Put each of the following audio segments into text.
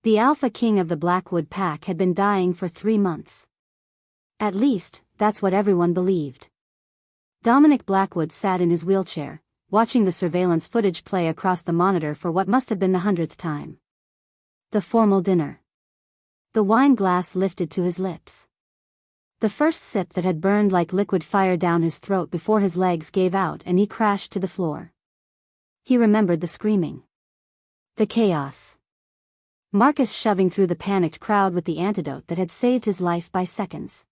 The Alpha King of the Blackwood Pack had been dying for 3 months. At least, that's what everyone believed. Dominic Blackwood sat in his wheelchair, watching the surveillance footage play across the monitor for what must have been the 100th time. The formal dinner. The wine glass lifted to his lips. The first sip that had burned like liquid fire down his throat before his legs gave out and he crashed to the floor. He remembered the screaming. The chaos. Marcus shoving through the panicked crowd with the antidote that had saved his life by seconds.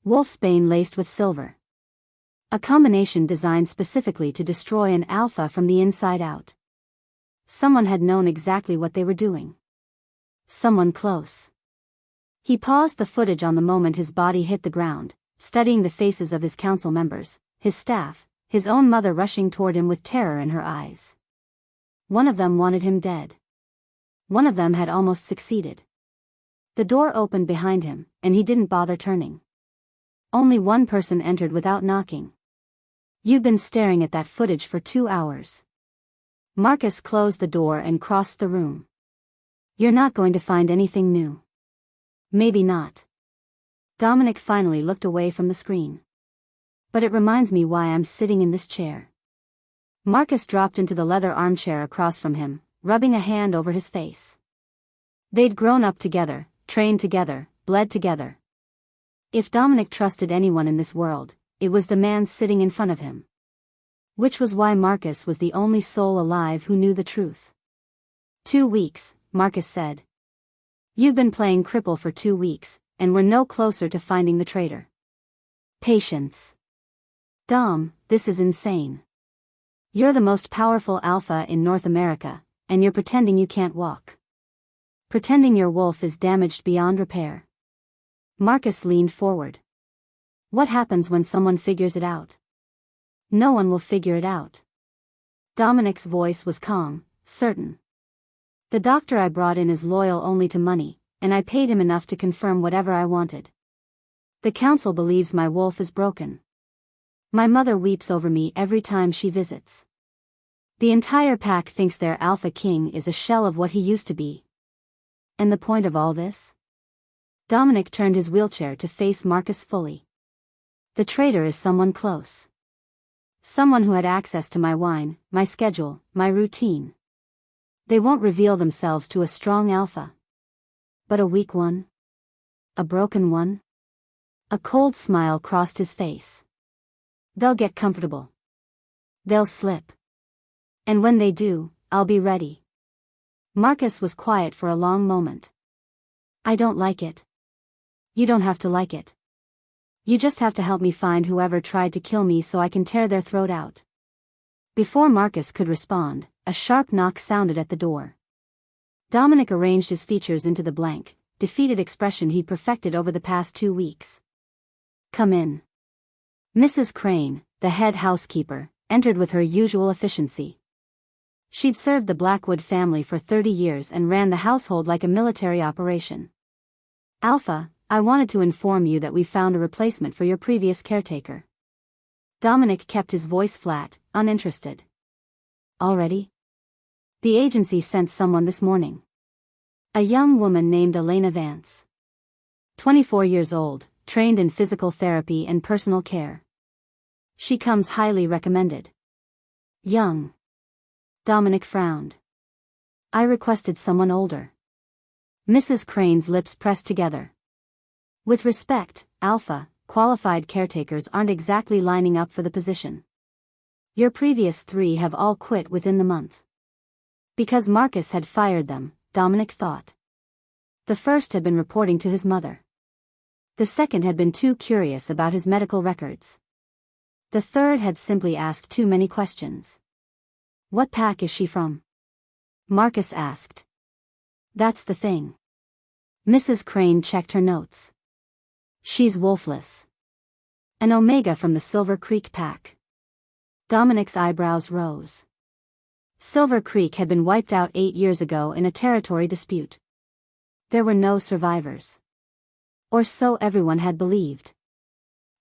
Wolfsbane laced with silver. A combination designed specifically to destroy an alpha from the inside out. Someone had known exactly what they were doing. Someone close. He paused the footage on the moment his body hit the ground, studying the faces of his council members, his staff, his own mother rushing toward him with terror in her eyes. One of them wanted him dead. One of them had almost succeeded. The door opened behind him, and he didn't bother turning. Only one person entered without knocking. "You've been staring at that footage for 2 hours." Marcus closed the door and crossed the room. "You're not going to find anything new." "Maybe not." Dominic finally looked away from the screen. "But it reminds me why I'm sitting in this chair." Marcus dropped into the leather armchair across from him, rubbing a hand over his face. They'd grown up together, trained together, bled together. If Dominic trusted anyone in this world, it was the man sitting in front of him. Which was why Marcus was the only soul alive who knew the truth. 2 weeks, Marcus said. "You've been playing cripple for 2 weeks, and we're no closer to finding the traitor." Patience. "Dom, this is insane. You're the most powerful alpha in North America, and you're pretending you can't walk. Pretending your wolf is damaged beyond repair." Marcus leaned forward. "What happens when someone figures it out?" "No one will figure it out." Dominic's voice was calm, certain. "The doctor I brought in is loyal only to money, and I paid him enough to confirm whatever I wanted. The council believes my wolf is broken. My mother weeps over me every time she visits. The entire pack thinks their Alpha King is a shell of what he used to be. And the point of all this?" Dominic turned his wheelchair to face Marcus fully. "The traitor is someone close. Someone who had access to my wine, my schedule, my routine. They won't reveal themselves to a strong alpha. But a weak one? A broken one?" A cold smile crossed his face. "They'll get comfortable. They'll slip. And when they do, I'll be ready." Marcus was quiet for a long moment. "I don't like it." "You don't have to like it. You just have to help me find whoever tried to kill me so I can tear their throat out." Before Marcus could respond, a sharp knock sounded at the door. Dominic arranged his features into the blank, defeated expression he'd perfected over the past 2 weeks. "Come in." Mrs. Crane, the head housekeeper, entered with her usual efficiency. She'd served the Blackwood family for 30 years and ran the household like a military operation. "Alpha, I wanted to inform you that we found a replacement for your previous caretaker." Dominic kept his voice flat, uninterested. "Already?" "The agency sent someone this morning. A young woman named Elena Vance. 24 years old, trained in physical therapy and personal care. She comes highly recommended." "Young." Dominic frowned. "I requested someone older." Mrs. Crane's lips pressed together. "With respect, Alpha, qualified caretakers aren't exactly lining up for the position. Your previous 3 have all quit within the month." Because Marcus had fired them, Dominic thought. The first had been reporting to his mother. The second had been too curious about his medical records. The third had simply asked too many questions. "What pack is she from?" Marcus asked. "That's the thing." Mrs. Crane checked her notes. "She's wolfless. An Omega from the Silver Creek pack." Dominic's eyebrows rose. Silver Creek had been wiped out 8 years ago in a territory dispute. There were no survivors. Or so everyone had believed.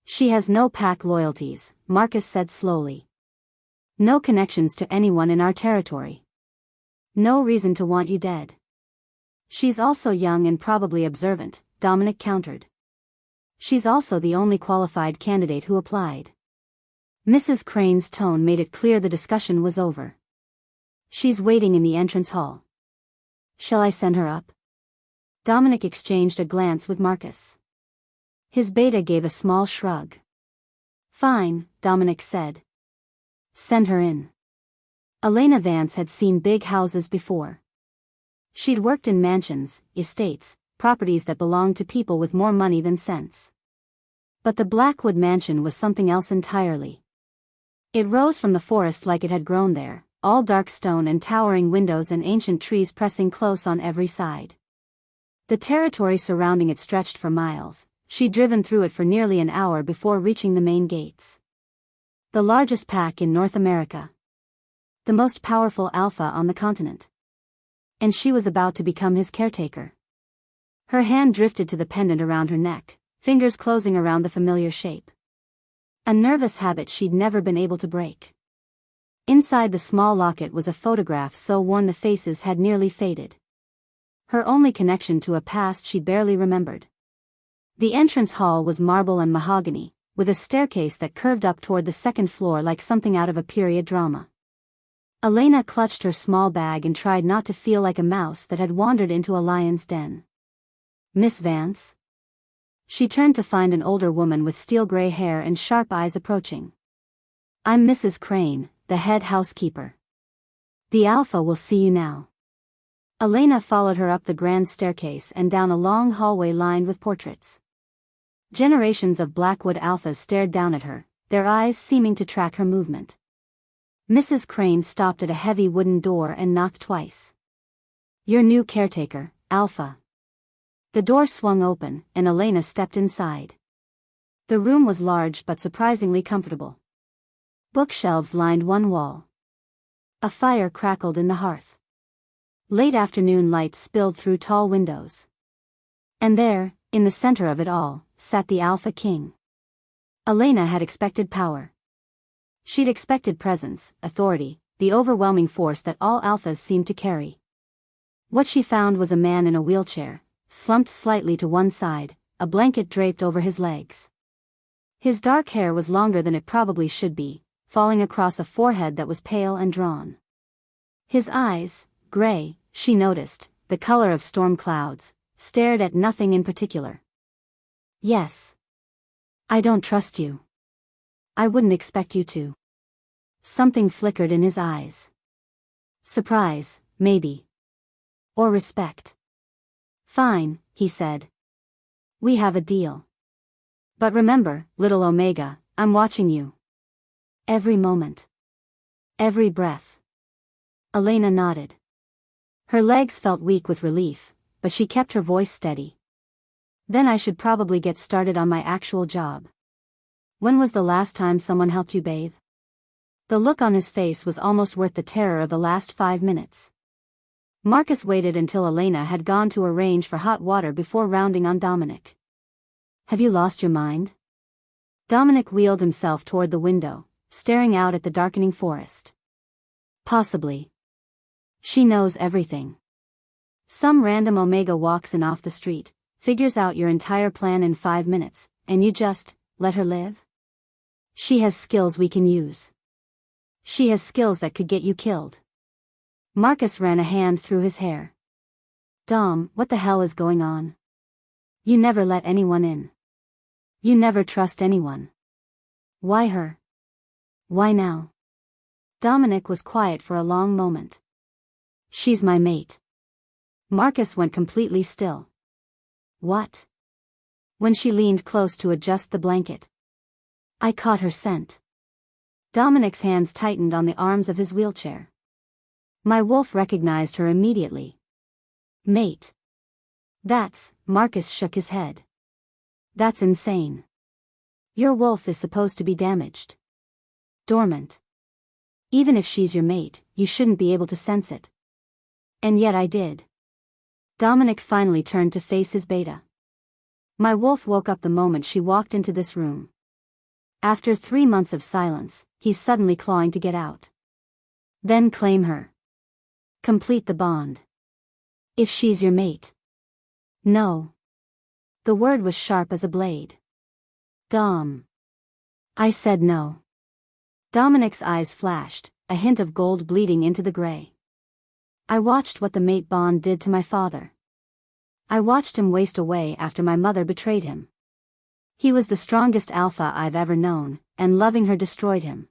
"She has no pack loyalties," Marcus said slowly. "No connections to anyone in our territory. No reason to want you dead. She's also young and probably observant, Dominic countered. She's also the only qualified candidate who applied. Mrs. Crane's tone made it clear the discussion was over. She's waiting in the entrance hall. Shall I send her up? Dominic exchanged a glance with Marcus. His beta gave a small shrug. Fine, Dominic said. Send her in. Elena Vance had seen big houses before. She'd worked in mansions, estates, properties that belonged to people with more money than sense. But the Blackwood mansion was something else entirely. It rose from the forest like it had grown there, all dark stone and towering windows and ancient trees pressing close on every side. The territory surrounding it stretched for miles. She'd driven through it for nearly an hour before reaching the main gates. The largest pack in North America. The most powerful alpha on the continent. And she was about to become his caretaker. Her hand drifted to the pendant around her neck, fingers closing around the familiar shape. A nervous habit she'd never been able to break. Inside the small locket was a photograph so worn the faces had nearly faded. Her only connection to a past she barely remembered. The entrance hall was marble and mahogany, with a staircase that curved up toward the second floor like something out of a period drama. Elena clutched her small bag and tried not to feel like a mouse that had wandered into a lion's den. Miss Vance? She turned to find an older woman with steel-gray hair and sharp eyes approaching. I'm Mrs. Crane, the head housekeeper. The Alpha will see you now. Elena followed her up the grand staircase and down a long hallway lined with portraits. Generations of Blackwood Alphas stared down at her, their eyes seeming to track her movement. Mrs. Crane stopped at a heavy wooden door and knocked twice. Your new caretaker, Alpha. The door swung open, and Elena stepped inside. The room was large but surprisingly comfortable. Bookshelves lined one wall. A fire crackled in the hearth. Late afternoon light spilled through tall windows. And there, in the center of it all, sat the Alpha King. Elena had expected power. She'd expected presence, authority, the overwhelming force that all alphas seemed to carry. What she found was a man in a wheelchair, slumped slightly to one side, a blanket draped over his legs. His dark hair was longer than it probably should be, falling across a forehead that was pale and drawn. His eyes, gray, she noticed, the color of storm clouds, stared at nothing in particular. Yes. I don't trust you. I wouldn't expect you to. Something flickered in his eyes. Surprise, maybe. Or respect. Fine, he said. We have a deal. But remember, little Omega, I'm watching you. Every moment. Every breath. Elena nodded. Her legs felt weak with relief, but she kept her voice steady. Then I should probably get started on my actual job. When was the last time someone helped you bathe? The look on his face was almost worth the terror of the last 5 minutes. Marcus waited until Elena had gone to arrange for hot water before rounding on Dominic. Have you lost your mind? Dominic wheeled himself toward the window, staring out at the darkening forest. Possibly. She knows everything. Some random Omega walks in off the street, figures out your entire plan in 5 minutes, and you just let her live? She has skills we can use. She has skills that could get you killed. Marcus ran a hand through his hair. Dom, what the hell is going on? You never let anyone in. You never trust anyone. Why her? Why now? Dominic was quiet for a long moment. She's my mate. Marcus went completely still. What? When she leaned close to adjust the blanket. I caught her scent. Dominic's hands tightened on the arms of his wheelchair. My wolf recognized her immediately. Mate. Marcus shook his head. That's insane. Your wolf is supposed to be damaged. Dormant. Even if she's your mate, you shouldn't be able to sense it. And yet I did. Dominic finally turned to face his beta. My wolf woke up the moment she walked into this room. After 3 months of silence, he's suddenly clawing to get out. Then claim her. Complete the bond. If she's your mate. No. The word was sharp as a blade. Dom. I said no. Dominic's eyes flashed, a hint of gold bleeding into the gray. I watched what the mate bond did to my father. I watched him waste away after my mother betrayed him. He was the strongest alpha I've ever known, and loving her destroyed him.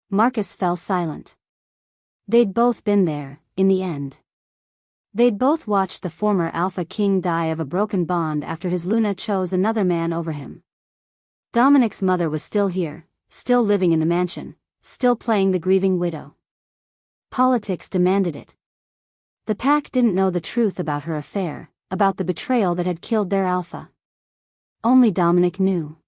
Marcus fell silent. They'd both been there, in the end. They'd both watched the former alpha king die of a broken bond after his Luna chose another man over him. Dominic's mother was still here, still living in the mansion, still playing the grieving widow. Politics demanded it. The pack didn't know the truth about her affair, about the betrayal that had killed their alpha. Only Dominic knew.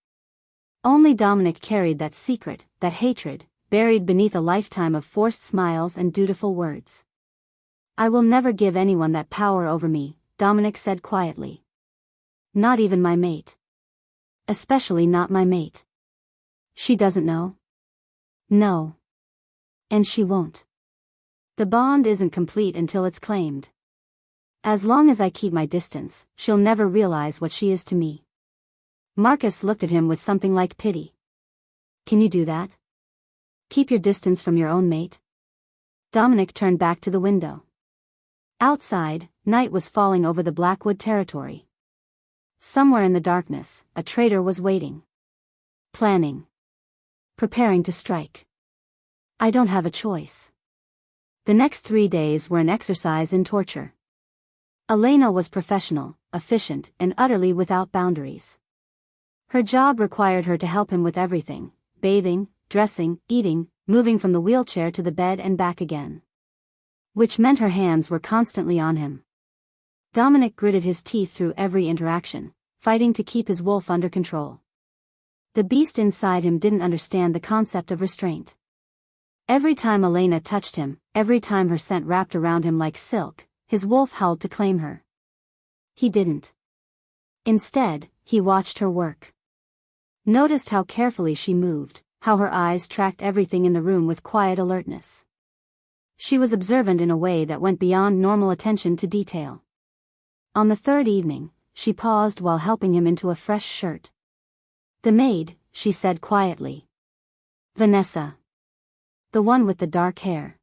Only Dominic carried that secret, that hatred, buried beneath a lifetime of forced smiles and dutiful words. I will never give anyone that power over me, Dominic said quietly. Not even my mate. Especially not my mate. She doesn't know? No. And she won't. The bond isn't complete until it's claimed. As long as I keep my distance, she'll never realize what she is to me. Marcus looked at him with something like pity. Can you do that? Keep your distance from your own mate? Dominic turned back to the window. Outside, night was falling over the Blackwood territory. Somewhere in the darkness, a traitor was waiting. Planning. Preparing to strike. I don't have a choice. The next 3 days were an exercise in torture. Elena was professional, efficient, and utterly without boundaries. Her job required her to help him with everything: bathing, dressing, eating, moving from the wheelchair to the bed and back again. Which meant her hands were constantly on him. Dominic gritted his teeth through every interaction, fighting to keep his wolf under control. The beast inside him didn't understand the concept of restraint. Every time Elena touched him, every time her scent wrapped around him like silk, his wolf howled to claim her. He didn't. Instead, he watched her work. Noticed how carefully she moved, how her eyes tracked everything in the room with quiet alertness. She was observant in a way that went beyond normal attention to detail. On the third evening, she paused while helping him into a fresh shirt. The maid, she said quietly. Vanessa. The one with the dark hair.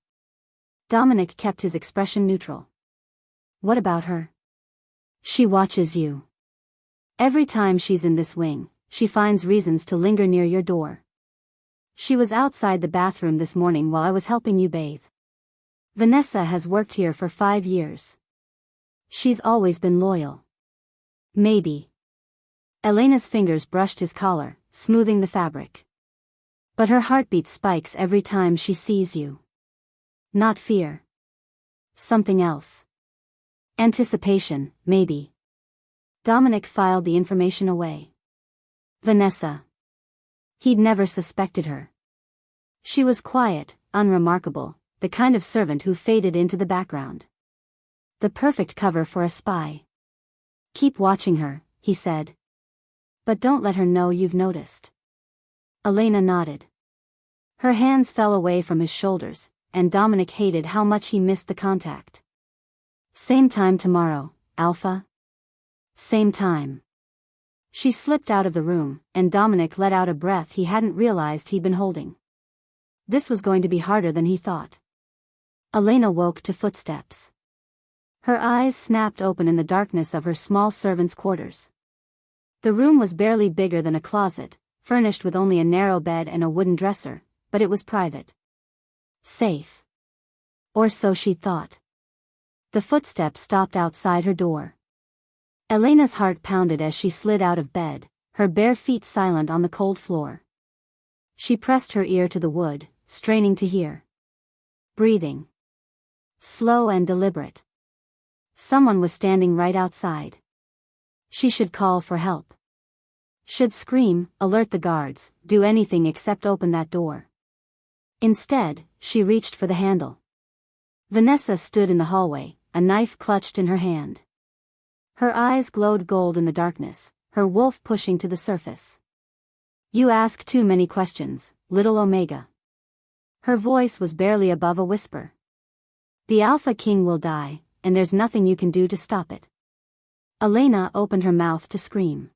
Dominic kept his expression neutral. What about her? She watches you. Every time she's in this wing, she finds reasons to linger near your door. She was outside the bathroom this morning while I was helping you bathe. Vanessa has worked here for 5 years. She's always been loyal. Maybe. Elena's fingers brushed his collar, smoothing the fabric. But her heartbeat spikes every time she sees you. Not fear. Something else. Anticipation, maybe. Dominic filed the information away. Vanessa. He'd never suspected her. She was quiet, unremarkable, the kind of servant who faded into the background. The perfect cover for a spy. Keep watching her, he said. But don't let her know you've noticed. Elena nodded. Her hands fell away from his shoulders, and Dominic hated how much he missed the contact. Same time tomorrow, Alpha? Same time. She slipped out of the room, and Dominic let out a breath he hadn't realized he'd been holding. This was going to be harder than he thought. Elena woke to footsteps. Her eyes snapped open in the darkness of her small servants' quarters. The room was barely bigger than a closet, furnished with only a narrow bed and a wooden dresser, but it was private. Safe. Or so she thought. The footsteps stopped outside her door. Elena's heart pounded as she slid out of bed, her bare feet silent on the cold floor. She pressed her ear to the wood, straining to hear. Breathing. Slow and deliberate. Someone was standing right outside. She should call for help. Should scream, alert the guards, do anything except open that door. Instead, she reached for the handle. Vanessa stood in the hallway, a knife clutched in her hand. Her eyes glowed gold in the darkness, her wolf pushing to the surface. You ask too many questions, little Omega. Her voice was barely above a whisper. The Alpha King will die, and there's nothing you can do to stop it. Elena opened her mouth to scream.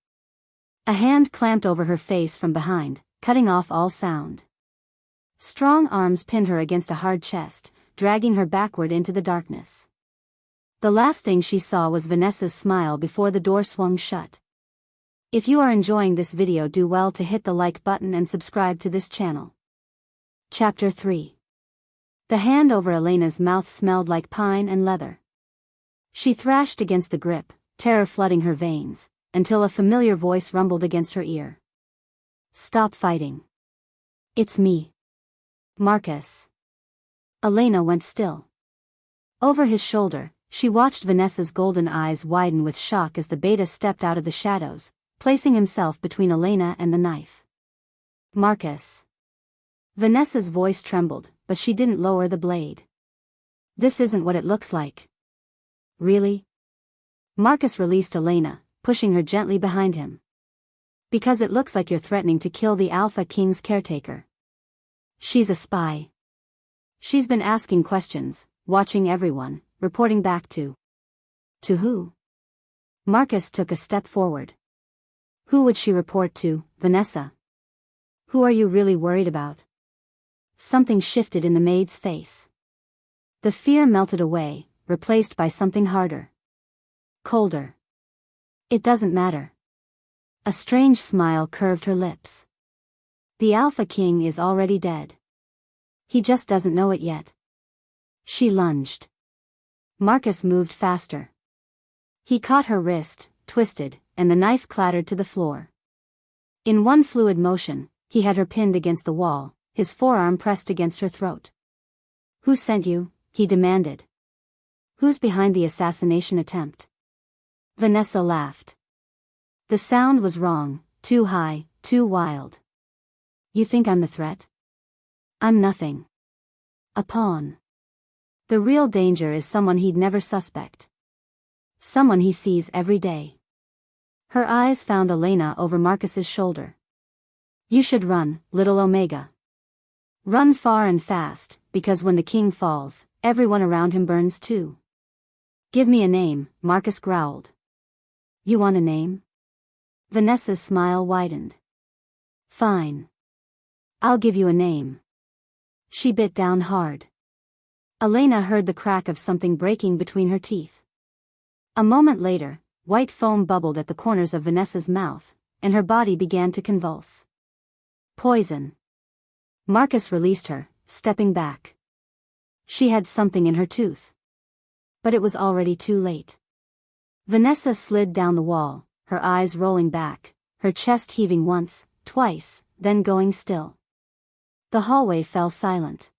A hand clamped over her face from behind, cutting off all sound. Strong arms pinned her against a hard chest, dragging her backward into the darkness. The last thing she saw was Vanessa's smile before the door swung shut. If you are enjoying this video, do well to hit the like button and subscribe to this channel. Chapter 3. The hand over Elena's mouth smelled like pine and leather. She thrashed against the grip, terror flooding her veins, until a familiar voice rumbled against her ear. Stop fighting. It's me. Marcus. Elena went still. Over his shoulder, she watched Vanessa's golden eyes widen with shock as the beta stepped out of the shadows, placing himself between Elena and the knife. Marcus. Vanessa's voice trembled, but she didn't lower the blade. This isn't what it looks like. Really? Marcus released Elena, pushing her gently behind him. Because it looks like you're threatening to kill the Alpha King's caretaker. She's a spy. She's been asking questions, watching everyone, reporting back to who? Marcus took a step forward. Who would she report to, Vanessa? Who are you really worried about? Something shifted in the maid's face. The fear melted away, replaced by something harder. Colder. It doesn't matter. A strange smile curved her lips. The Alpha King is already dead. He just doesn't know it yet. She lunged. Marcus moved faster. He caught her wrist, twisted, and the knife clattered to the floor. In one fluid motion, he had her pinned against the wall, his forearm pressed against her throat. Who sent you? He demanded. Who's behind the assassination attempt? Vanessa laughed. The sound was wrong, too high, too wild. You think I'm the threat? I'm nothing. A pawn. The real danger is someone he'd never suspect. Someone he sees every day. Her eyes found Elena over Marcus's shoulder. You should run, little Omega. Run far and fast, because when the king falls, everyone around him burns too. Give me a name, Marcus growled. You want a name? Vanessa's smile widened. Fine. I'll give you a name. She bit down hard. Elena heard the crack of something breaking between her teeth. A moment later, white foam bubbled at the corners of Vanessa's mouth, and her body began to convulse. Poison. Marcus released her, stepping back. She had something in her tooth. But it was already too late. Vanessa slid down the wall, her eyes rolling back, her chest heaving once, twice, then going still. The hallway fell silent.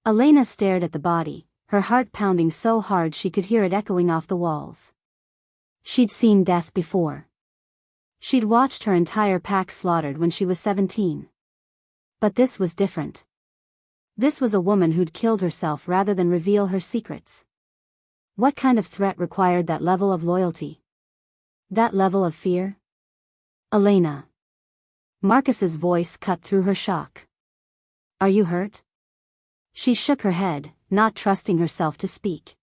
Elena stared at the body, her heart pounding so hard she could hear it echoing off the walls. She'd seen death before. She'd watched her entire pack slaughtered when she was 17. But this was different. This was a woman who'd killed herself rather than reveal her secrets. What kind of threat required that level of loyalty? That level of fear? Elena. Marcus's voice cut through her shock. Are you hurt? She shook her head, not trusting herself to speak.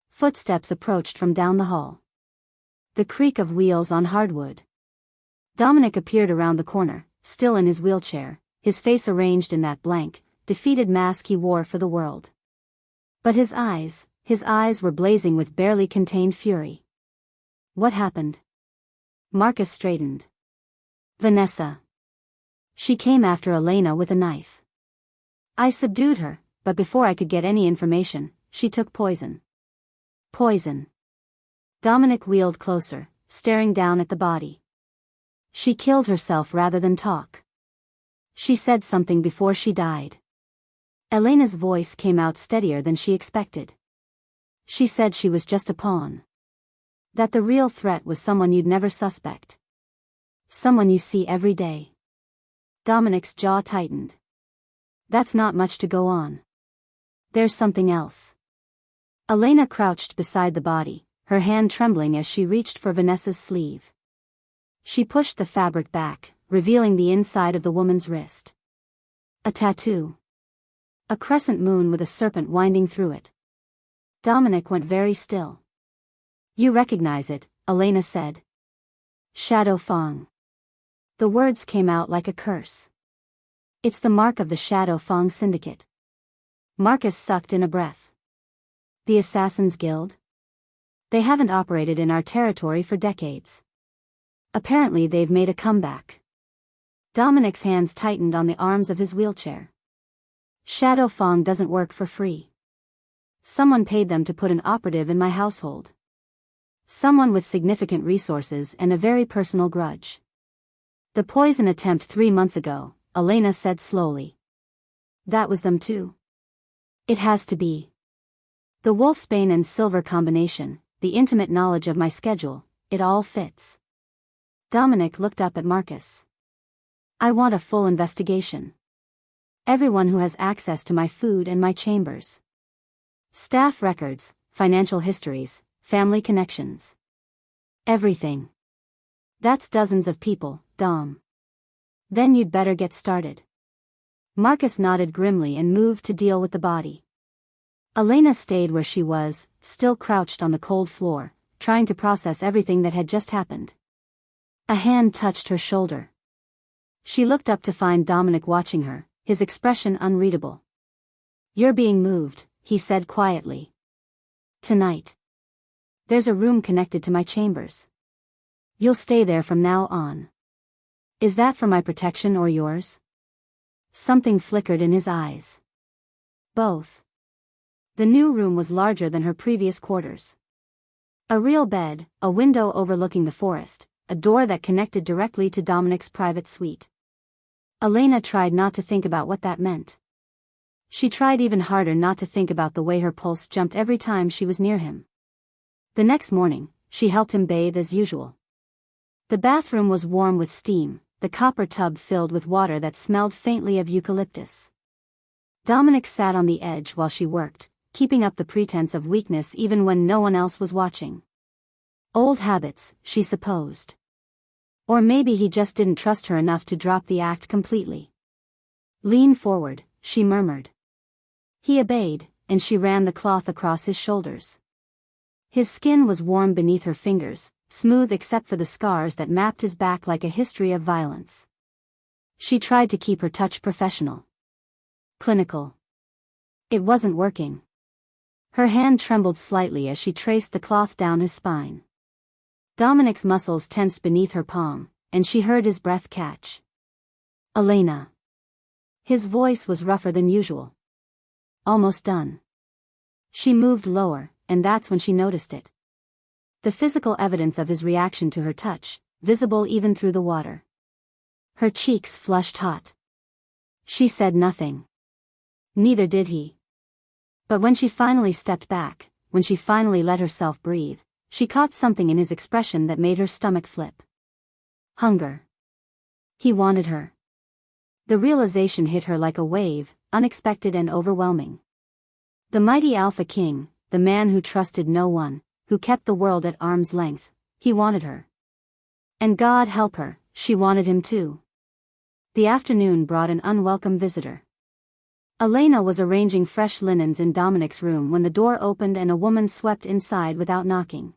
Footsteps approached from down the hall. The creak of wheels on hardwood. Dominic appeared around the corner, still in his wheelchair, his face arranged in that blank, defeated mask he wore for the world. But his eyes were blazing with barely contained fury. What happened? Marcus straightened. Vanessa. She came after Elena with a knife. I subdued her, but before I could get any information, she took poison. Poison. Dominic wheeled closer, staring down at the body. She killed herself rather than talk. She said something before she died. Elena's voice came out steadier than she expected. She said she was just a pawn. That the real threat was someone you'd never suspect. Someone you see every day. Dominic's jaw tightened. That's not much to go on. There's something else. Elena crouched beside the body, her hand trembling as she reached for Vanessa's sleeve. She pushed the fabric back, revealing the inside of the woman's wrist. A tattoo. A crescent moon with a serpent winding through it. Dominic went very still. You recognize it, Elena said. Shadow Fong. The words came out like a curse. It's the mark of the Shadow Fong Syndicate. Marcus sucked in a breath. The Assassin's Guild? They haven't operated in our territory for decades. Apparently they've made a comeback. Dominic's hands tightened on the arms of his wheelchair. Shadow Fong doesn't work for free. Someone paid them to put an operative in my household. Someone with significant resources and a very personal grudge. The poison attempt 3 months ago, Elena said slowly. That was them too. It has to be. The wolfsbane and silver combination, the intimate knowledge of my schedule, it all fits. Dominic looked up at Marcus. I want a full investigation. Everyone who has access to my food and my chambers. Staff records, financial histories, family connections. Everything. That's dozens of people, Dom. Then you'd better get started. Marcus nodded grimly and moved to deal with the body. Elena stayed where she was, still crouched on the cold floor, trying to process everything that had just happened. A hand touched her shoulder. She looked up to find Dominic watching her, his expression unreadable. You're being moved, he said quietly. Tonight. There's a room connected to my chambers. You'll stay there from now on. Is that for my protection or yours? Something flickered in his eyes. Both. The new room was larger than her previous quarters. A real bed, a window overlooking the forest, a door that connected directly to Dominic's private suite. Elena tried not to think about what that meant. She tried even harder not to think about the way her pulse jumped every time she was near him. The next morning, she helped him bathe as usual. The bathroom was warm with steam, the copper tub filled with water that smelled faintly of eucalyptus. Dominic sat on the edge while she worked, keeping up the pretense of weakness even when no one else was watching. Old habits, she supposed. Or maybe he just didn't trust her enough to drop the act completely. Lean forward, she murmured. He obeyed, and she ran the cloth across his shoulders. His skin was warm beneath her fingers, smooth except for the scars that mapped his back like a history of violence. She tried to keep her touch professional. Clinical. It wasn't working. Her hand trembled slightly as she traced the cloth down his spine. Dominic's muscles tensed beneath her palm, and she heard his breath catch. Elena. His voice was rougher than usual. Almost done. She moved lower, and that's when she noticed it. The physical evidence of his reaction to her touch, visible even through the water. Her cheeks flushed hot. She said nothing. Neither did he. But when she finally stepped back, when she finally let herself breathe, she caught something in his expression that made her stomach flip. Hunger. He wanted her. The realization hit her like a wave, unexpected and overwhelming. The mighty Alpha King, the man who trusted no one, who kept the world at arm's length, he wanted her. And God help her, she wanted him too. The afternoon brought an unwelcome visitor. Elena was arranging fresh linens in Dominic's room when the door opened and a woman swept inside without knocking.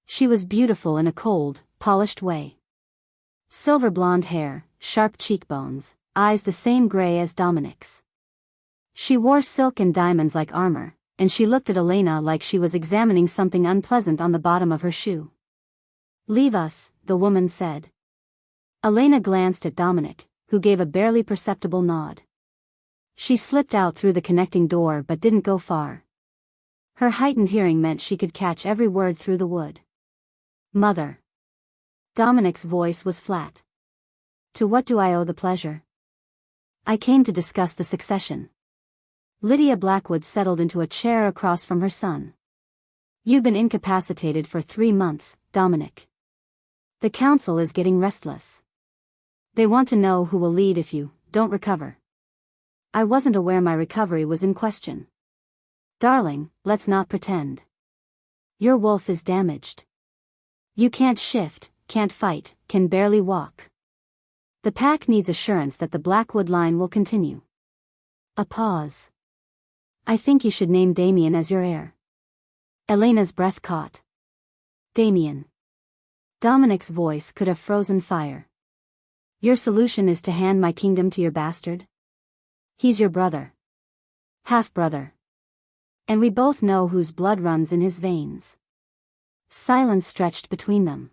She was beautiful in a cold, polished way. Silver blonde hair, sharp cheekbones, eyes the same gray as Dominic's. She wore silk and diamonds like armor, and she looked at Elena like she was examining something unpleasant on the bottom of her shoe. Leave us, the woman said. Elena glanced at Dominic, who gave a barely perceptible nod. She slipped out through the connecting door but didn't go far. Her heightened hearing meant she could catch every word through the wood. Mother. Dominic's voice was flat. To what do I owe the pleasure? I came to discuss the succession. Lydia Blackwood settled into a chair across from her son. You've been incapacitated for 3 months, Dominic. The council is getting restless. They want to know who will lead if you don't recover. I wasn't aware my recovery was in question. Darling, let's not pretend. Your wolf is damaged. You can't shift, can't fight, can barely walk. The pack needs assurance that the Blackwood line will continue. A pause. I think you should name Damien as your heir. Elena's breath caught. Damien. Dominic's voice could have frozen fire. Your solution is to hand my kingdom to your bastard? He's your brother. Half-brother. And we both know whose blood runs in his veins. Silence stretched between them.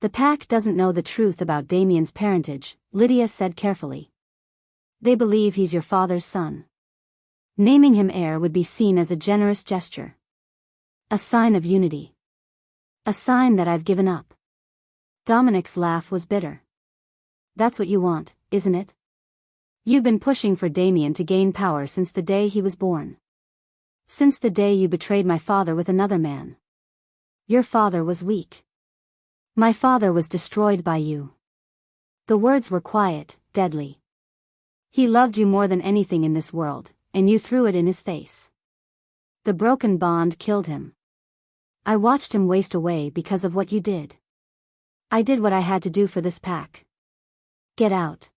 The pack doesn't know the truth about Damien's parentage, Lydia said carefully. They believe he's your father's son. Naming him heir would be seen as a generous gesture. A sign of unity. A sign that I've given up. Dominic's laugh was bitter. That's what you want, isn't it? You've been pushing for Damien to gain power since the day he was born. Since the day you betrayed my father with another man. Your father was weak. My father was destroyed by you. The words were quiet, deadly. He loved you more than anything in this world, and you threw it in his face. The broken bond killed him. I watched him waste away because of what you did. I did what I had to do for this pack. Get out.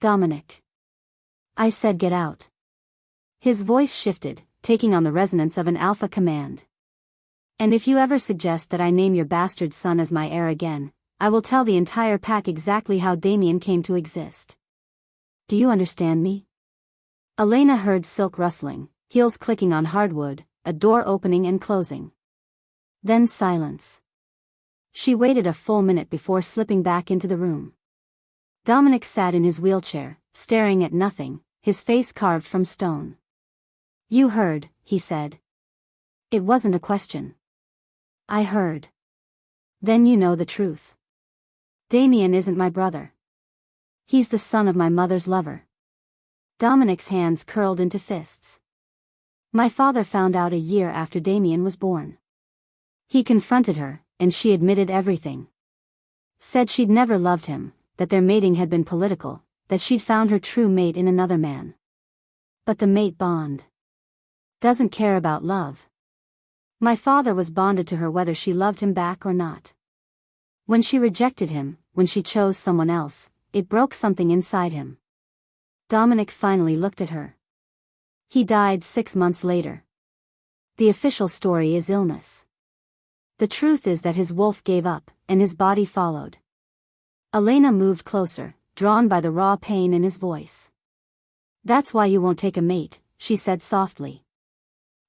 Dominic. I said get out. His voice shifted, taking on the resonance of an alpha command. And if you ever suggest that I name your bastard son as my heir again, I will tell the entire pack exactly how Damien came to exist. Do you understand me? Elena heard silk rustling, heels clicking on hardwood, a door opening and closing. Then silence. She waited a full minute before slipping back into the room. Dominic sat in his wheelchair, staring at nothing, his face carved from stone. You heard, he said. It wasn't a question. I heard. Then you know the truth. Damien isn't my brother. He's the son of my mother's lover. Dominic's hands curled into fists. My father found out a year after Damien was born. He confronted her, and she admitted everything. Said she'd never loved him, that their mating had been political, that she'd found her true mate in another man. But the mate bond doesn't care about love. My father was bonded to her whether she loved him back or not. When she rejected him, when she chose someone else, it broke something inside him. Dominic finally looked at her. He died 6 months later. The official story is illness. The truth is that his wolf gave up, and his body followed. Elena moved closer, drawn by the raw pain in his voice. That's why you won't take a mate, she said softly.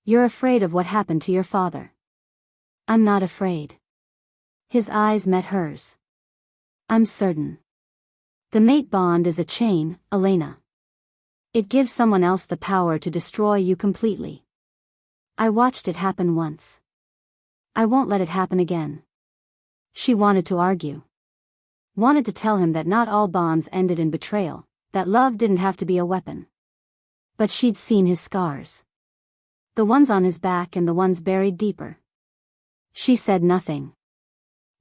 You're afraid of what happened to your father. I'm not afraid. His eyes met hers. I'm certain. The mate bond is a chain, Elena. It gives someone else the power to destroy you completely. I watched it happen once. I won't let it happen again. She wanted to argue. Wanted to tell him that not all bonds ended in betrayal, that love didn't have to be a weapon. But she'd seen his scars. The ones on his back and the ones buried deeper. She said nothing.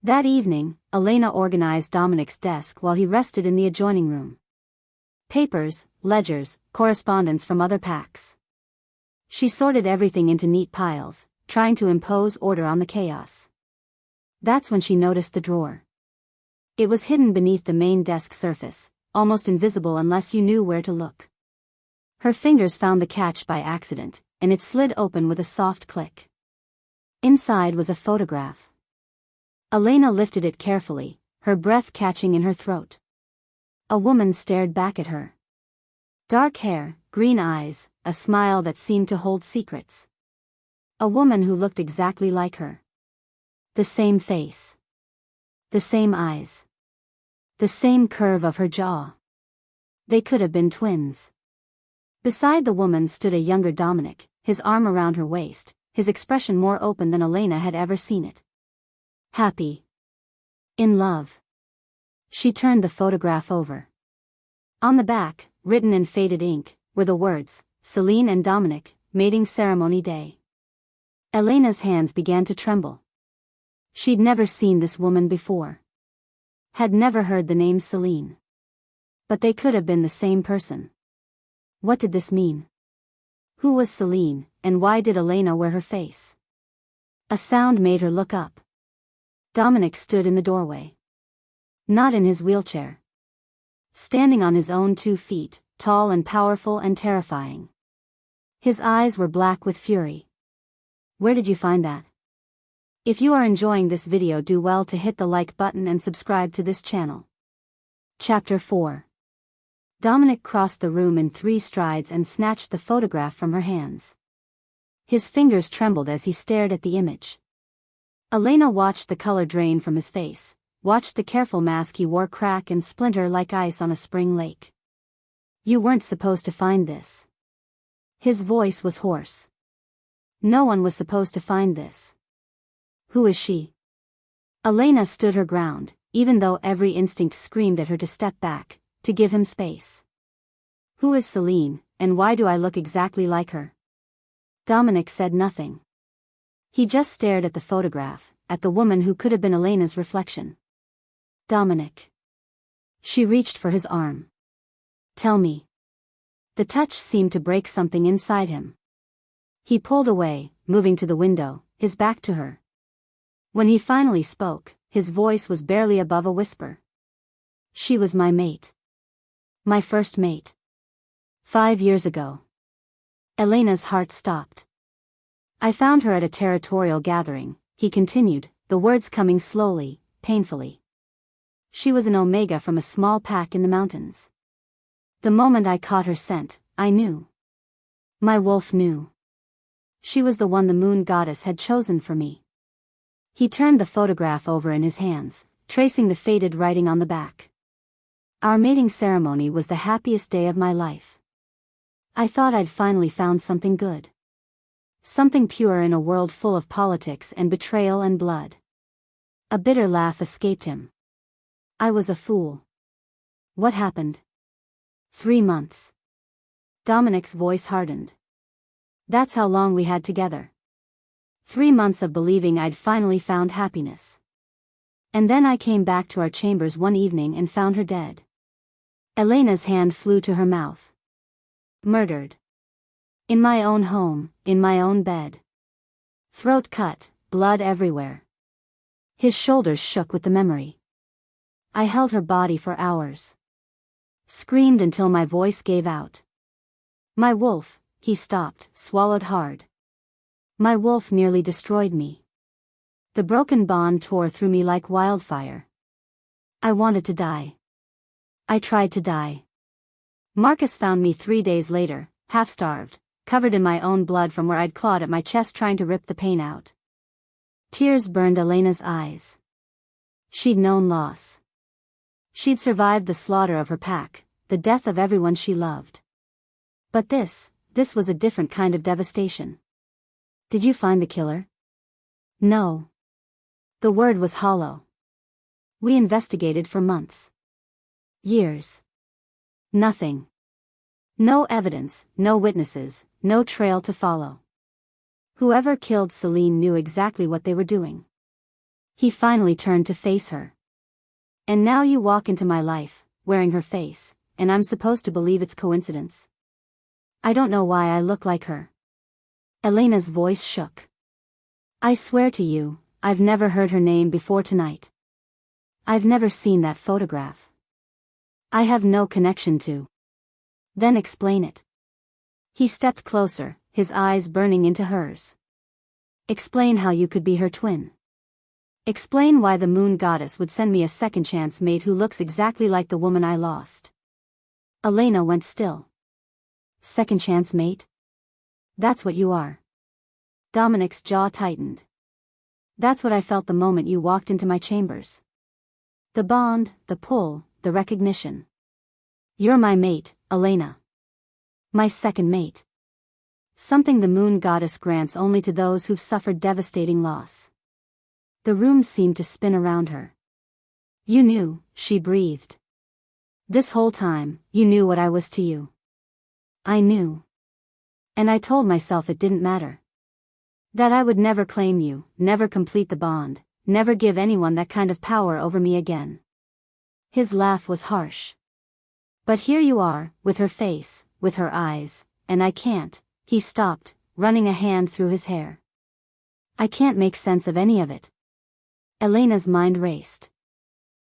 That evening, Elena organized Dominic's desk while he rested in the adjoining room. Papers, ledgers, correspondence from other packs. She sorted everything into neat piles, trying to impose order on the chaos. That's when she noticed the drawer. It was hidden beneath the main desk surface, almost invisible unless you knew where to look. Her fingers found the catch by accident, and it slid open with a soft click. Inside was a photograph. Elena lifted it carefully, her breath catching in her throat. A woman stared back at her. Dark hair, green eyes, a smile that seemed to hold secrets. A woman who looked exactly like her. The same face. The same eyes. The same curve of her jaw. They could have been twins. Beside the woman stood a younger Dominic, his arm around her waist, his expression more open than Elena had ever seen it. Happy. In love. She turned the photograph over. On the back, written in faded ink, were the words, Celine and Dominic, mating ceremony day. Elena's hands began to tremble. She'd never seen this woman before. Had never heard the name Celine. But they could have been the same person. What did this mean? Who was Celine, and why did Elena wear her face? A sound made her look up. Dominic stood in the doorway. Not in his wheelchair. Standing on his own 2 feet, tall and powerful and terrifying. His eyes were black with fury. Where did you find that? If you are enjoying this video, do well to hit the like button and subscribe to this channel. Chapter 4. Dominic crossed the room in 3 strides and snatched the photograph from her hands. His fingers trembled as he stared at the image. Elena watched the color drain from his face, watched the careful mask he wore crack and splinter like ice on a spring lake. You weren't supposed to find this. His voice was hoarse. No one was supposed to find this. Who is she? Elena stood her ground, even though every instinct screamed at her to step back, to give him space. Who is Celine, and why do I look exactly like her? Dominic said nothing. He just stared at the photograph, at the woman who could have been Elena's reflection. Dominic. She reached for his arm. Tell me. The touch seemed to break something inside him. He pulled away, moving to the window, his back to her. When he finally spoke, his voice was barely above a whisper. She was my mate. My first mate. 5 years ago. Elena's heart stopped. I found her at a territorial gathering, he continued, the words coming slowly, painfully. She was an omega from a small pack in the mountains. The moment I caught her scent, I knew. My wolf knew. She was the one the moon goddess had chosen for me. He turned the photograph over in his hands, tracing the faded writing on the back. Our mating ceremony was the happiest day of my life. I thought I'd finally found something good. Something pure in a world full of politics and betrayal and blood. A bitter laugh escaped him. I was a fool. What happened? 3 months. Dominic's voice hardened. That's how long we had together. 3 months of believing I'd finally found happiness. And then I came back to our chambers one evening and found her dead. Elena's hand flew to her mouth. Murdered. In my own home, in my own bed. Throat cut, blood everywhere. His shoulders shook with the memory. I held her body for hours. Screamed until my voice gave out. My wolf, he stopped, swallowed hard. My wolf nearly destroyed me. The broken bond tore through me like wildfire. I wanted to die. I tried to die. Marcus found me 3 days later, half-starved, covered in my own blood from where I'd clawed at my chest trying to rip the pain out. Tears burned Elena's eyes. She'd known loss. She'd survived the slaughter of her pack, the death of everyone she loved. But this was a different kind of devastation. Did you find the killer? No. The word was hollow. We investigated for months. Years. Nothing. No evidence, no witnesses, no trail to follow. Whoever killed Celine knew exactly what they were doing. He finally turned to face her. And now you walk into my life, wearing her face, and I'm supposed to believe it's coincidence. I don't know why I look like her. Elena's voice shook. I swear to you, I've never heard her name before tonight. I've never seen that photograph. I have no connection to. Then explain it. He stepped closer, his eyes burning into hers. Explain how you could be her twin. Explain why the moon goddess would send me a second chance mate who looks exactly like the woman I lost. Elena went still. Second chance mate? That's what you are. Dominic's jaw tightened. That's what I felt the moment you walked into my chambers. The bond, the pull, the recognition. You're my mate, Elena. My second mate. Something the moon goddess grants only to those who've suffered devastating loss. The room seemed to spin around her. You knew, she breathed. This whole time, you knew what I was to you. I knew. And I told myself it didn't matter. That I would never claim you, never complete the bond, never give anyone that kind of power over me again. His laugh was harsh. But here you are, with her face, with her eyes, and I can't. He stopped, running a hand through his hair. I can't make sense of any of it. Elena's mind raced.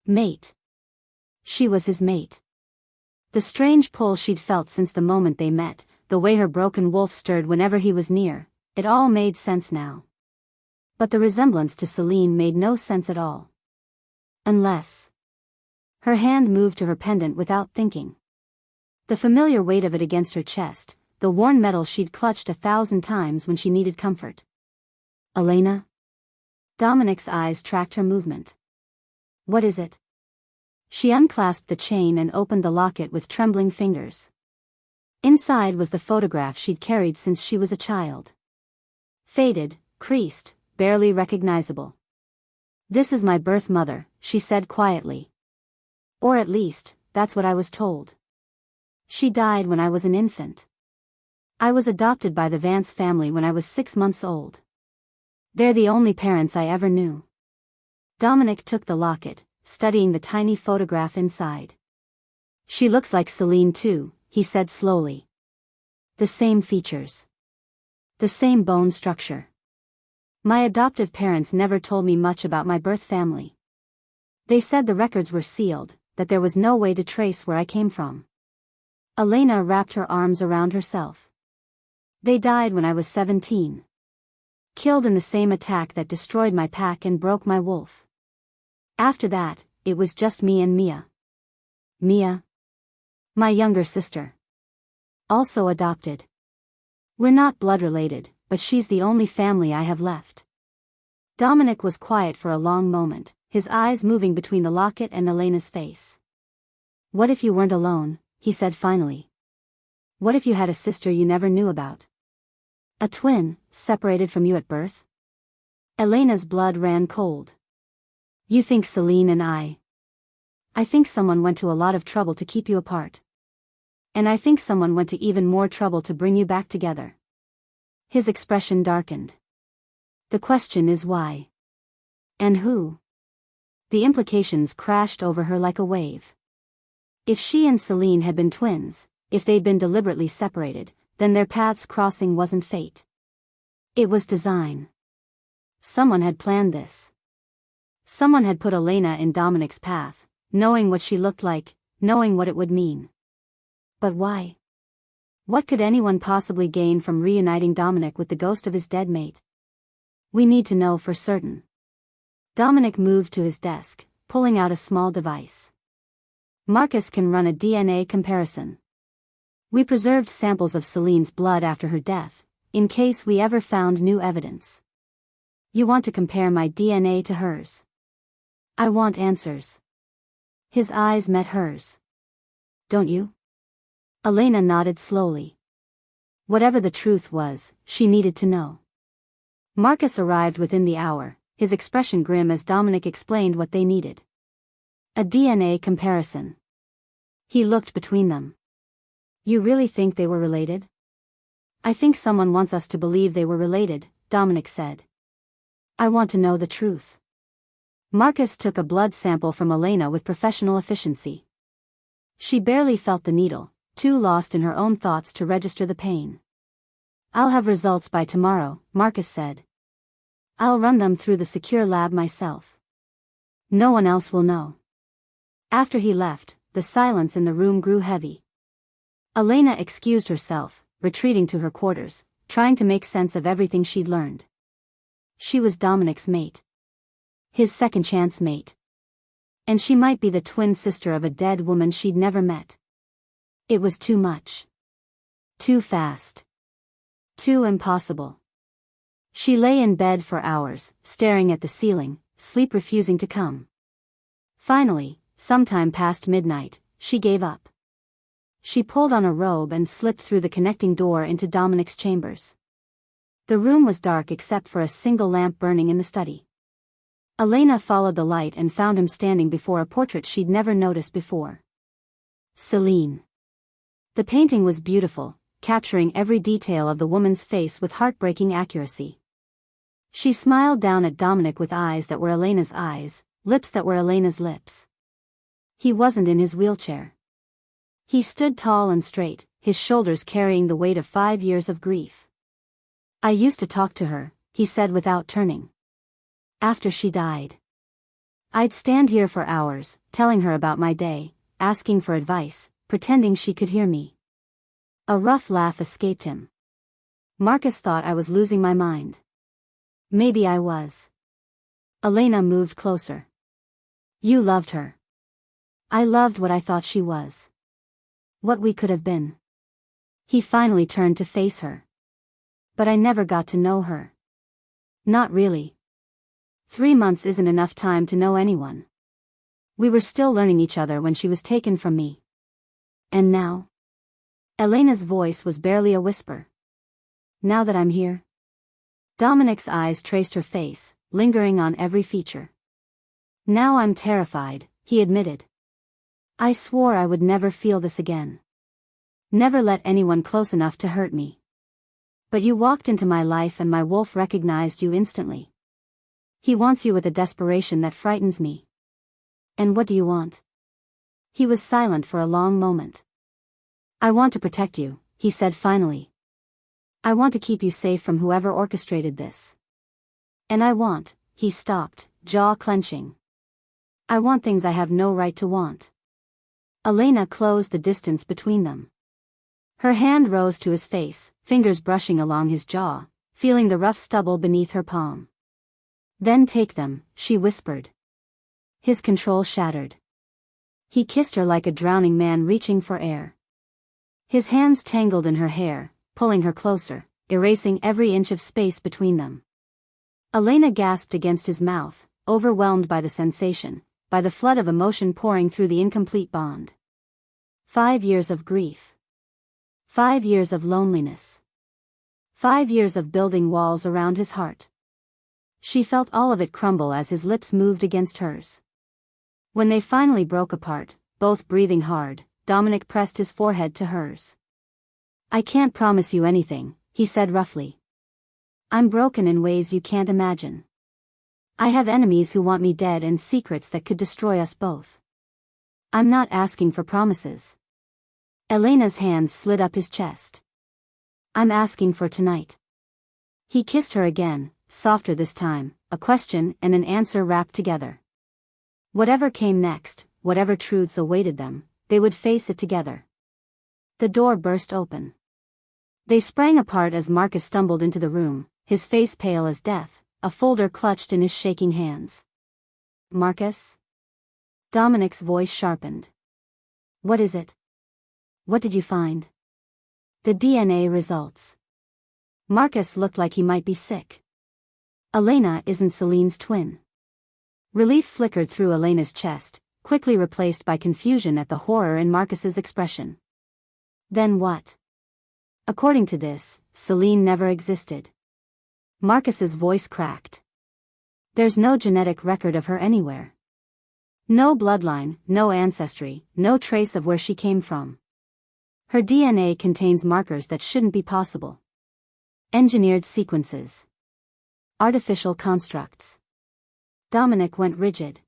Mate. She was his mate. The strange pull she'd felt since the moment they met, the way her broken wolf stirred whenever he was near, It all made sense now. But the resemblance to Celine made no sense at all. Unless... Her hand moved to her pendant without thinking. The familiar weight of it against her chest, the worn metal she'd clutched 1,000 times when she needed comfort. Elena? Dominic's eyes tracked her movement. What is it? She unclasped the chain and opened the locket with trembling fingers. Inside was the photograph she'd carried since she was a child. Faded, creased, barely recognizable. This is my birth mother, she said quietly. Or at least, that's what I was told. She died when I was an infant. I was adopted by the Vance family when I was 6 months old. They're the only parents I ever knew. Dominic took the locket, studying the tiny photograph inside. She looks like Celine too, he said slowly. The same features. The same bone structure. My adoptive parents never told me much about my birth family. They said the records were sealed, that there was no way to trace where I came from. Elena wrapped her arms around herself. They died when I was 17. Killed in the same attack that destroyed my pack and broke my wolf. After that, it was just me and Mia. Mia? My younger sister. Also adopted. We're not blood related, but she's the only family I have left. Dominic was quiet for a long moment, his eyes moving between the locket and Elena's face. What if you weren't alone, he said finally. What if you had a sister you never knew about? A twin, separated from you at birth? Elena's blood ran cold. You think Celine and I think someone went to a lot of trouble to keep you apart. And I think someone went to even more trouble to bring you back together. His expression darkened. The question is why? And who? The implications crashed over her like a wave. If she and Celine had been twins, if they'd been deliberately separated, then their paths crossing wasn't fate. It was design. Someone had planned this. Someone had put Elena in Dominic's path, knowing what she looked like, knowing what it would mean. But why? What could anyone possibly gain from reuniting Dominic with the ghost of his dead mate? We need to know for certain. Dominic moved to his desk, pulling out a small device. Marcus can run a DNA comparison. We preserved samples of Celine's blood after her death, in case we ever found new evidence. You want to compare my DNA to hers? I want answers. His eyes met hers. Don't you? Elena nodded slowly. Whatever the truth was, she needed to know. Marcus arrived within the hour, his expression grim as Dominic explained what they needed. A DNA comparison. He looked between them. You really think they were related? I think someone wants us to believe they were related, Dominic said. I want to know the truth. Marcus took a blood sample from Elena with professional efficiency. She barely felt the needle, too lost in her own thoughts to register the pain. I'll have results by tomorrow, Marcus said. I'll run them through the secure lab myself. No one else will know. After he left, the silence in the room grew heavy. Elena excused herself, retreating to her quarters, trying to make sense of everything she'd learned. She was Dominic's mate. His second-chance mate. And she might be the twin sister of a dead woman she'd never met. It was too much. Too fast. Too impossible. She lay in bed for hours, staring at the ceiling, sleep refusing to come. Finally, sometime past midnight, she gave up. She pulled on a robe and slipped through the connecting door into Dominic's chambers. The room was dark except for a single lamp burning in the study. Elena followed the light and found him standing before a portrait she'd never noticed before. Celine. The painting was beautiful, capturing every detail of the woman's face with heartbreaking accuracy. She smiled down at Dominic with eyes that were Elena's eyes, lips that were Elena's lips. He wasn't in his wheelchair. He stood tall and straight, his shoulders carrying the weight of 5 years of grief. I used to talk to her, he said without turning. After she died. I'd stand here for hours, telling her about my day, asking for advice, pretending she could hear me. A rough laugh escaped him. Marcus thought I was losing my mind. Maybe I was. Elena moved closer. You loved her. I loved what I thought she was. What we could have been. He finally turned to face her. But I never got to know her. Not really. 3 months isn't enough time to know anyone. We were still learning each other when she was taken from me. And now? Elena's voice was barely a whisper. Now that I'm here. Dominic's eyes traced her face, lingering on every feature. Now I'm terrified, he admitted. I swore I would never feel this again. Never let anyone close enough to hurt me. But you walked into my life and my wolf recognized you instantly. He wants you with a desperation that frightens me. And what do you want? He was silent for a long moment. I want to protect you, he said finally. I want to keep you safe from whoever orchestrated this. And I want, he stopped, jaw clenching. I want things I have no right to want. Elena closed the distance between them. Her hand rose to his face, fingers brushing along his jaw, feeling the rough stubble beneath her palm. Then take them, she whispered. His control shattered. He kissed her like a drowning man reaching for air. His hands tangled in her hair, pulling her closer, erasing every inch of space between them. Elena gasped against his mouth, overwhelmed by the sensation, by the flood of emotion pouring through the incomplete bond. 5 years of grief. 5 years of loneliness. 5 years of building walls around his heart. She felt all of it crumble as his lips moved against hers. When they finally broke apart, both breathing hard, Dominic pressed his forehead to hers. I can't promise you anything, he said roughly. I'm broken in ways you can't imagine. I have enemies who want me dead and secrets that could destroy us both. I'm not asking for promises. Elena's hands slid up his chest. I'm asking for tonight. He kissed her again, softer this time, a question and an answer wrapped together. Whatever came next, whatever truths awaited them, they would face it together. The door burst open. They sprang apart as Marcus stumbled into the room, his face pale as death, a folder clutched in his shaking hands. Marcus? Dominic's voice sharpened. What is it? What did you find? The DNA results. Marcus looked like he might be sick. Elena isn't Celine's twin. Relief flickered through Elena's chest, quickly replaced by confusion at the horror in Marcus's expression. Then what? According to this, Celine never existed. Marcus's voice cracked. There's no genetic record of her anywhere. No bloodline, no ancestry, no trace of where she came from. Her DNA contains markers that shouldn't be possible. Engineered sequences. Artificial constructs. Dominic went rigid.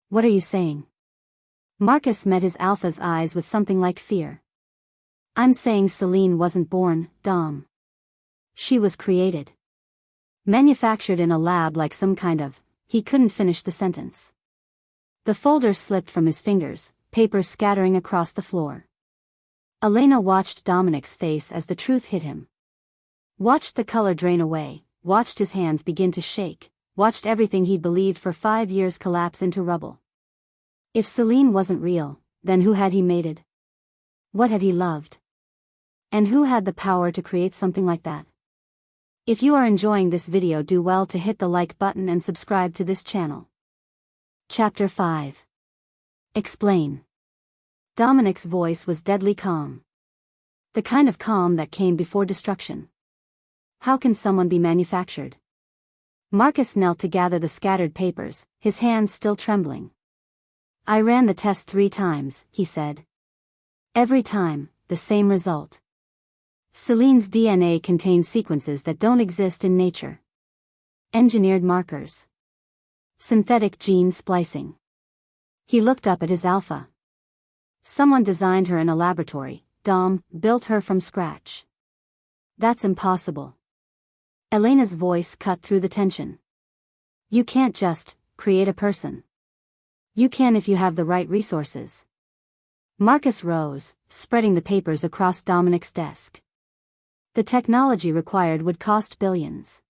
What are you saying? Marcus met his alpha's eyes with something like fear. I'm saying Celine wasn't born, Dom. She was created. Manufactured in a lab like some kind of. He couldn't finish the sentence. The folder slipped from his fingers, paper scattering across the floor. Elena watched Dominic's face as the truth hit him. Watched the color drain away, watched his hands begin to shake, watched everything he'd believed for 5 years collapse into rubble. If Celine wasn't real, then who had he mated? What had he loved? And who had the power to create something like that? If you are enjoying this video, do well to hit the like button and subscribe to this channel. Chapter 5. Explain. Dominic's voice was deadly calm. The kind of calm that came before destruction. How can someone be manufactured? Marcus knelt to gather the scattered papers, his hands still trembling. I ran the test 3 times, he said. Every time, the same result. Celine's DNA contains sequences that don't exist in nature. Engineered markers. Synthetic gene splicing. He looked up at his alpha. Someone designed her in a laboratory, Dom, built her from scratch. That's impossible. Elena's voice cut through the tension. You can't just create a person. You can if you have the right resources. Marcus rose, spreading the papers across Dominic's desk. The technology required would cost billions.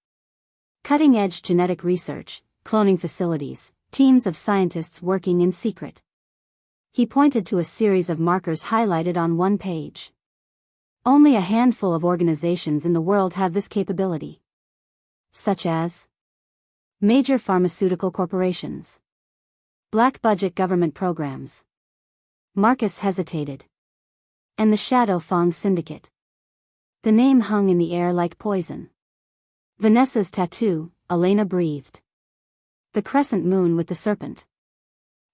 Cutting-edge genetic research, cloning facilities, teams of scientists working in secret. He pointed to a series of markers highlighted on one page. Only a handful of organizations in the world have this capability. Such as major pharmaceutical corporations, black-budget government programs. Marcus hesitated. And the Shadow Fong Syndicate. The name hung in the air like poison. Vanessa's tattoo, Elena breathed. The crescent moon with the serpent.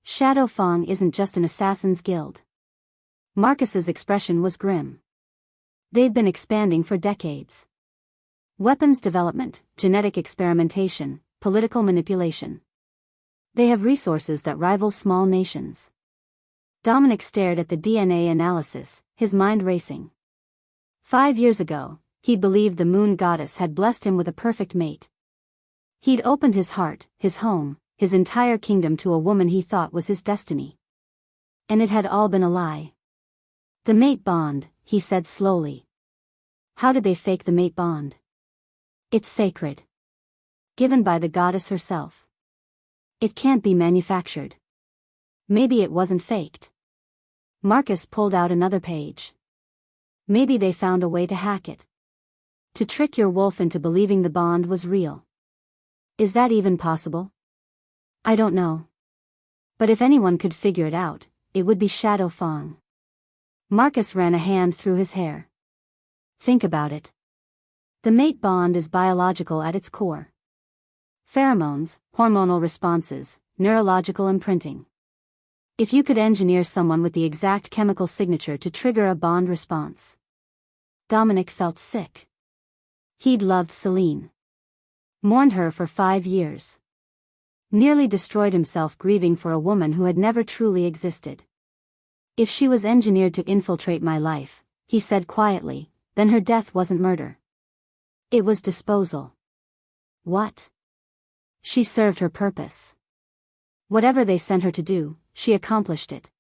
Shadow Fong isn't just an assassin's guild. Marcus's expression was grim. They've been expanding for decades. Weapons development, genetic experimentation, political manipulation. They have resources that rival small nations. Dominic stared at the DNA analysis, his mind racing. 5 years ago, he'd believed the moon goddess had blessed him with a perfect mate. He'd opened his heart, his home, his entire kingdom to a woman he thought was his destiny. And it had all been a lie. The mate bond, he said slowly. How did they fake the mate bond? It's sacred. Given by the goddess herself. It can't be manufactured. Maybe it wasn't faked. Marcus pulled out another page. Maybe they found a way to hack it. To trick your wolf into believing the bond was real. Is that even possible? I don't know. But if anyone could figure it out, it would be Shadow Fong. Marcus ran a hand through his hair. Think about it. The mate bond is biological at its core. Pheromones, hormonal responses, neurological imprinting. If you could engineer someone with the exact chemical signature to trigger a bond response. Dominic felt sick. He'd loved Celine. Mourned her for 5 years. Nearly destroyed himself grieving for a woman who had never truly existed. If she was engineered to infiltrate my life, he said quietly, then her death wasn't murder. It was disposal. What? She served her purpose. Whatever they sent her to do, she accomplished it.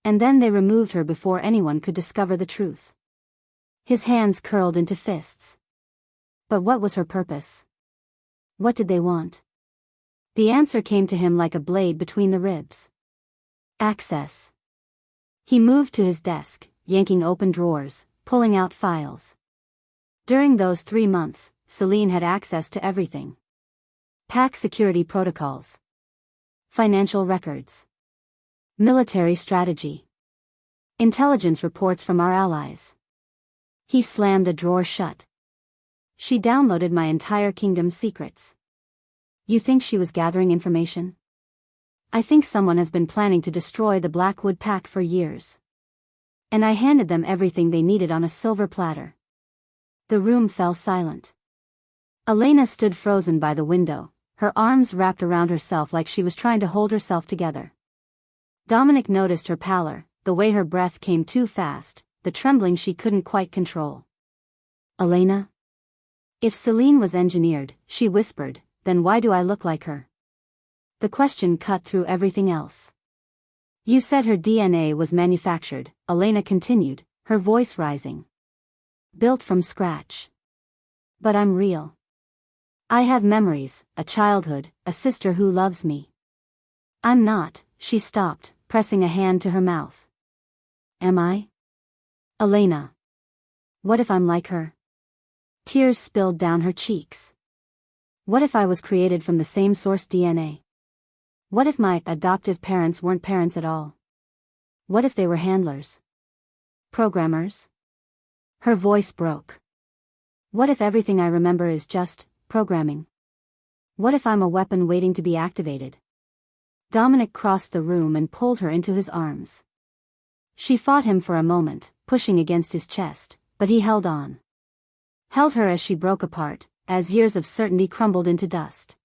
And then they removed her before anyone could discover the truth. His hands curled into fists. But what was her purpose? What did they want? The answer came to him like a blade between the ribs. Access. He moved to his desk, yanking open drawers, pulling out files. During those 3 months, Celine had access to everything. PAC security protocols. Financial records. Military strategy. Intelligence reports from our allies. He slammed a drawer shut. She downloaded my entire kingdom's secrets. You think she was gathering information? I think someone has been planning to destroy the Blackwood Pack for years. And I handed them everything they needed on a silver platter. The room fell silent. Elena stood frozen by the window, her arms wrapped around herself like she was trying to hold herself together. Dominic noticed her pallor, the way her breath came too fast, the trembling she couldn't quite control. Elena? If Celine was engineered, she whispered, then why do I look like her? The question cut through everything else. You said her DNA was manufactured, Elena continued, her voice rising. Built from scratch. But I'm real. I have memories, a childhood, a sister who loves me. I'm not, she stopped, pressing a hand to her mouth. Am I? Elena. What if I'm like her? Tears spilled down her cheeks. What if I was created from the same source DNA? What if my adoptive parents weren't parents at all? What if they were handlers? Programmers? Her voice broke. What if everything I remember is just programming? What if I'm a weapon waiting to be activated? Dominic crossed the room and pulled her into his arms. She fought him for a moment, pushing against his chest, but he held on. Held her as she broke apart, as years of certainty crumbled into dust.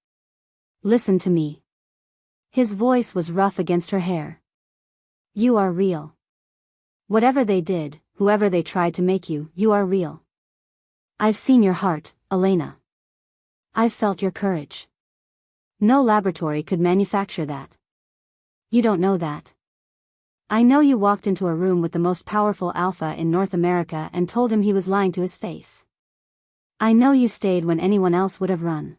Listen to me. His voice was rough against her hair. You are real. Whatever they did, whoever they tried to make you, you are real. I've seen your heart, Elena. I've felt your courage. No laboratory could manufacture that. You don't know that. I know you walked into a room with the most powerful alpha in North America and told him he was lying to his face. I know you stayed when anyone else would have run.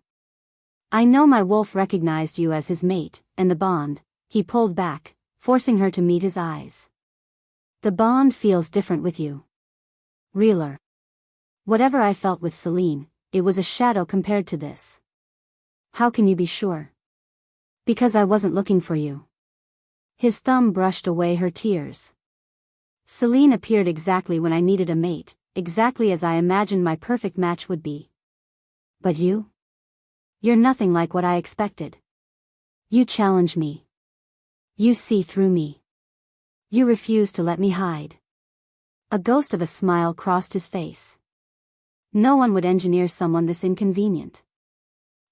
I know my wolf recognized you as his mate, and the bond," he pulled back, forcing her to meet his eyes. "The bond feels different with you. Realer. Whatever I felt with Celine, it was a shadow compared to this." "How can you be sure?" "Because I wasn't looking for you." His thumb brushed away her tears. "Celine appeared exactly when I needed a mate, exactly as I imagined my perfect match would be. But you? You're nothing like what I expected. You challenge me. You see through me. You refuse to let me hide." A ghost of a smile crossed his face. No one would engineer someone this inconvenient.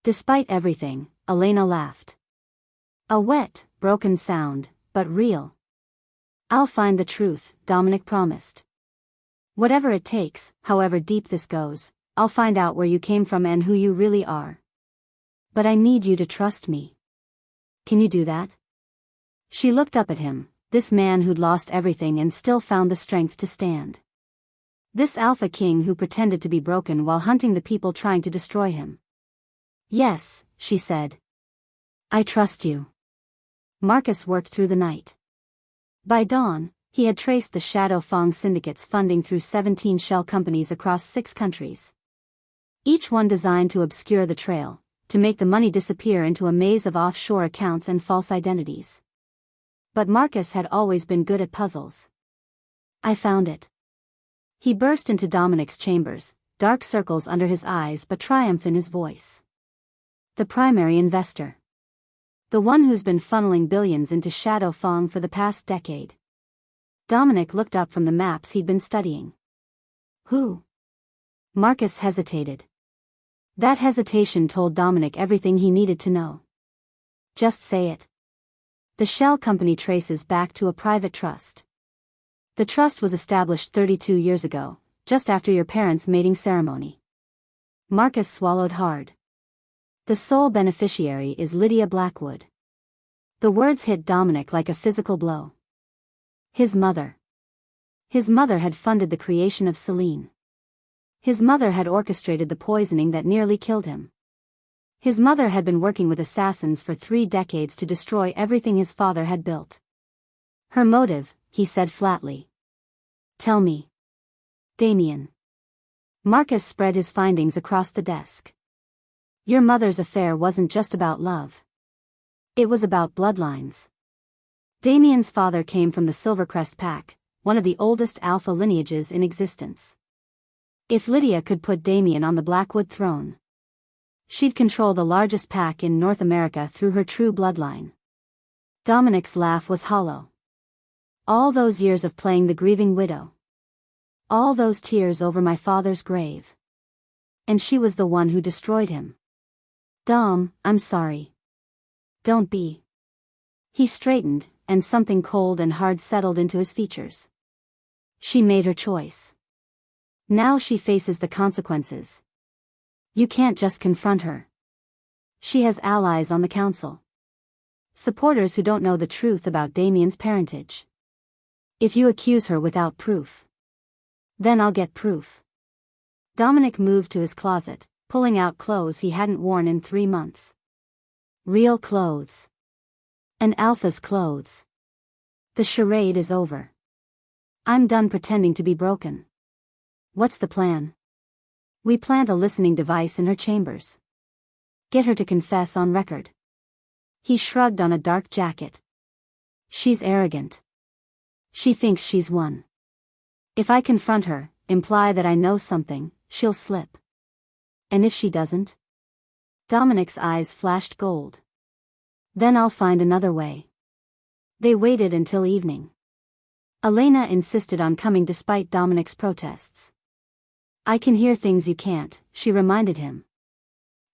Despite everything, Elena laughed. A wet, broken sound, but real. "I'll find the truth," Dominic promised. "Whatever it takes, however deep this goes, I'll find out where you came from and who you really are. But I need you to trust me. Can you do that?" She looked up at him, this man who'd lost everything and still found the strength to stand. This alpha king who pretended to be broken while hunting the people trying to destroy him. "Yes," she said. "I trust you." Marcus worked through the night. By dawn, he had traced the Shadow Fong Syndicate's funding through 17 shell companies across 6 countries. Each one designed to obscure the trail, to make the money disappear into a maze of offshore accounts and false identities. But Marcus had always been good at puzzles. "I found it." He burst into Dominic's chambers, dark circles under his eyes but triumph in his voice. "The primary investor. The one who's been funneling billions into Shadow Fong for the past decade." Dominic looked up from the maps he'd been studying. "Who?" Marcus hesitated. That hesitation told Dominic everything he needed to know. "Just say it." "The shell company traces back to a private trust. The trust was established 32 years ago, just after your parents' mating ceremony." Marcus swallowed hard. "The sole beneficiary is Lydia Blackwood." The words hit Dominic like a physical blow. His mother. His mother had funded the creation of Celine. His mother had orchestrated the poisoning that nearly killed him. His mother had been working with assassins for 3 decades to destroy everything his father had built. "Her motive," he said flatly. "Tell me." "Damien." Marcus spread his findings across the desk. "Your mother's affair wasn't just about love. It was about bloodlines. Damien's father came from the Silvercrest pack, one of the oldest alpha lineages in existence. If Lydia could put Damien on the Blackwood throne, she'd control the largest pack in North America through her true bloodline." Dominic's laugh was hollow. "All those years of playing the grieving widow. All those tears over my father's grave. And she was the one who destroyed him. Dom, I'm sorry. Don't be." He straightened, and something cold and hard settled into his features. "She made her choice. Now she faces the consequences. You can't just confront her. She has allies on the council. Supporters who don't know the truth about Damien's parentage. If you accuse her without proof, then I'll get proof." Dominic moved to his closet, pulling out clothes he hadn't worn in 3 months. Real clothes. An alpha's clothes. "The charade is over. I'm done pretending to be broken. What's the plan?" "We plant a listening device in her chambers. Get her to confess on record." He shrugged on a dark jacket. "She's arrogant. She thinks she's won. If I confront her, imply that I know something, she'll slip. And if she doesn't?" Dominic's eyes flashed gold. "Then I'll find another way." They waited until evening. Elena insisted on coming despite Dominic's protests. "I can hear things you can't," she reminded him.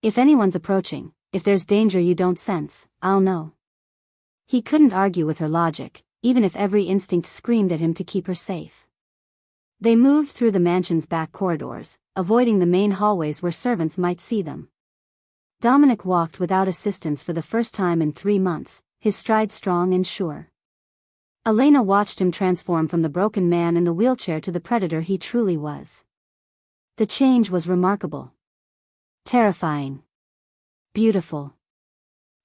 "If anyone's approaching, if there's danger you don't sense, I'll know." He couldn't argue with her logic, even if every instinct screamed at him to keep her safe. They moved through the mansion's back corridors, avoiding the main hallways where servants might see them. Dominic walked without assistance for the first time in 3 months, his stride strong and sure. Elena watched him transform from the broken man in the wheelchair to the predator he truly was. The change was remarkable. Terrifying. Beautiful.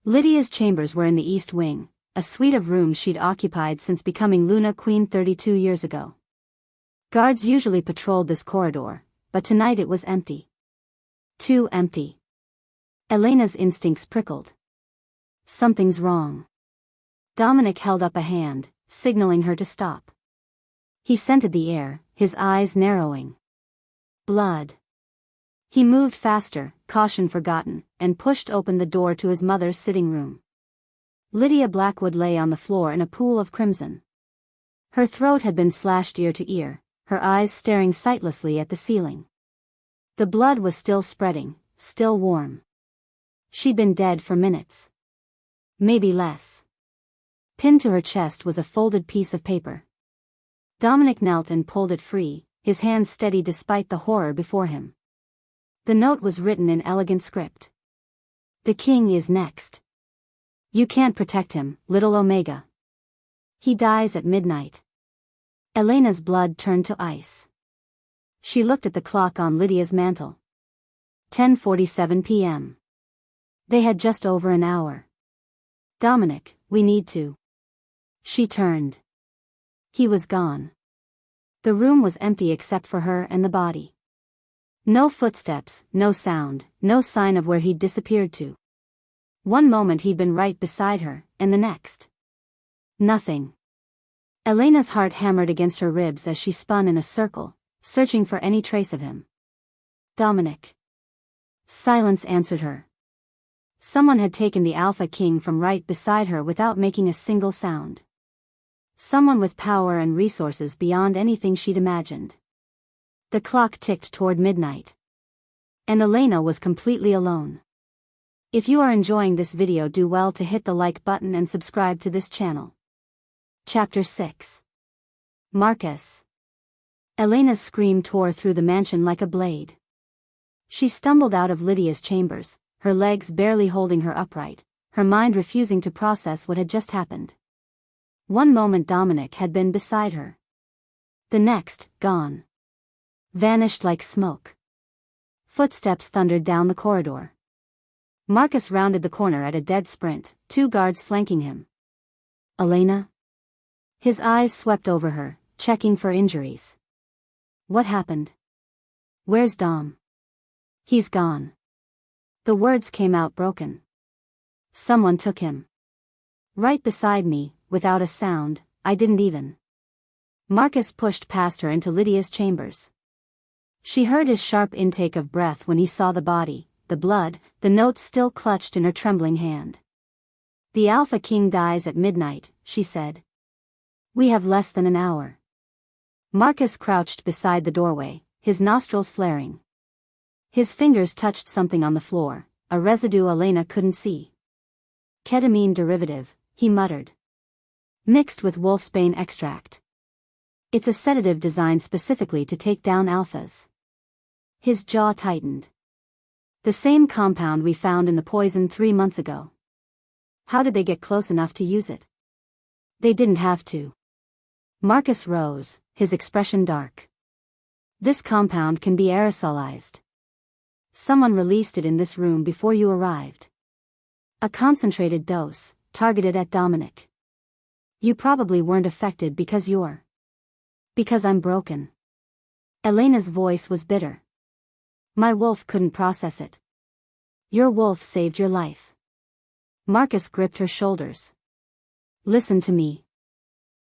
Lydia's chambers were in the East Wing, a suite of rooms she'd occupied since becoming Luna Queen 32 years ago. Guards usually patrolled this corridor, but tonight it was empty. Too empty. Elena's instincts prickled. Something's wrong. Dominic held up a hand, signaling her to stop. He scented the air, his eyes narrowing. Blood. He moved faster, caution forgotten, and pushed open the door to his mother's sitting room. Lydia Blackwood lay on the floor in a pool of crimson. Her throat had been slashed ear to ear, her eyes staring sightlessly at the ceiling. The blood was still spreading, still warm. She'd been dead for minutes. Maybe less. Pinned to her chest was a folded piece of paper. Dominic knelt and pulled it free, his hands steady despite the horror before him. The note was written in elegant script. The king is next. You can't protect him, little Omega. He dies at midnight. Elena's blood turned to ice. She looked at the clock on Lydia's mantel. 10:47 p.m. They had just over an hour. Dominic, we need to. She turned. He was gone. The room was empty except for her and the body. No footsteps, no sound, no sign of where he'd disappeared to. One moment he'd been right beside her, and the next. Nothing. Elena's heart hammered against her ribs as she spun in a circle, searching for any trace of him. Dominic. Silence answered her. Someone had taken the Alpha King from right beside her without making a single sound. Someone with power and resources beyond anything she'd imagined. The clock ticked toward midnight. And Elena was completely alone. If you are enjoying this video, do well to hit the like button and subscribe to this channel. Chapter 6. Marcus. Elena's scream tore through the mansion like a blade. She stumbled out of Lydia's chambers, her legs barely holding her upright, her mind refusing to process what had just happened. One moment Dominic had been beside her. The next, gone. Vanished like smoke. Footsteps thundered down the corridor. Marcus rounded the corner at a dead sprint, two guards flanking him. Elena? His eyes swept over her, checking for injuries. What happened? Where's Dom? He's gone. The words came out broken. Someone took him. Right beside me, without a sound, I didn't even. Marcus pushed past her into Lydia's chambers. She heard his sharp intake of breath when he saw the body, the blood, the note still clutched in her trembling hand. The Alpha King dies at midnight, she said. We have less than an hour. Marcus crouched beside the doorway, his nostrils flaring. His fingers touched something on the floor, a residue Elena couldn't see. Ketamine derivative, he muttered. Mixed with wolfsbane extract. It's a sedative designed specifically to take down alphas. His jaw tightened. The same compound we found in the poison 3 months ago. How did they get close enough to use it? They didn't have to. Marcus rose, his expression dark. This compound can be aerosolized. Someone released it in this room before you arrived. A concentrated dose, targeted at Dominic. You probably weren't affected because you're. Because I'm broken. Elena's voice was bitter. My wolf couldn't process it. Your wolf saved your life. Marcus gripped her shoulders. Listen to me.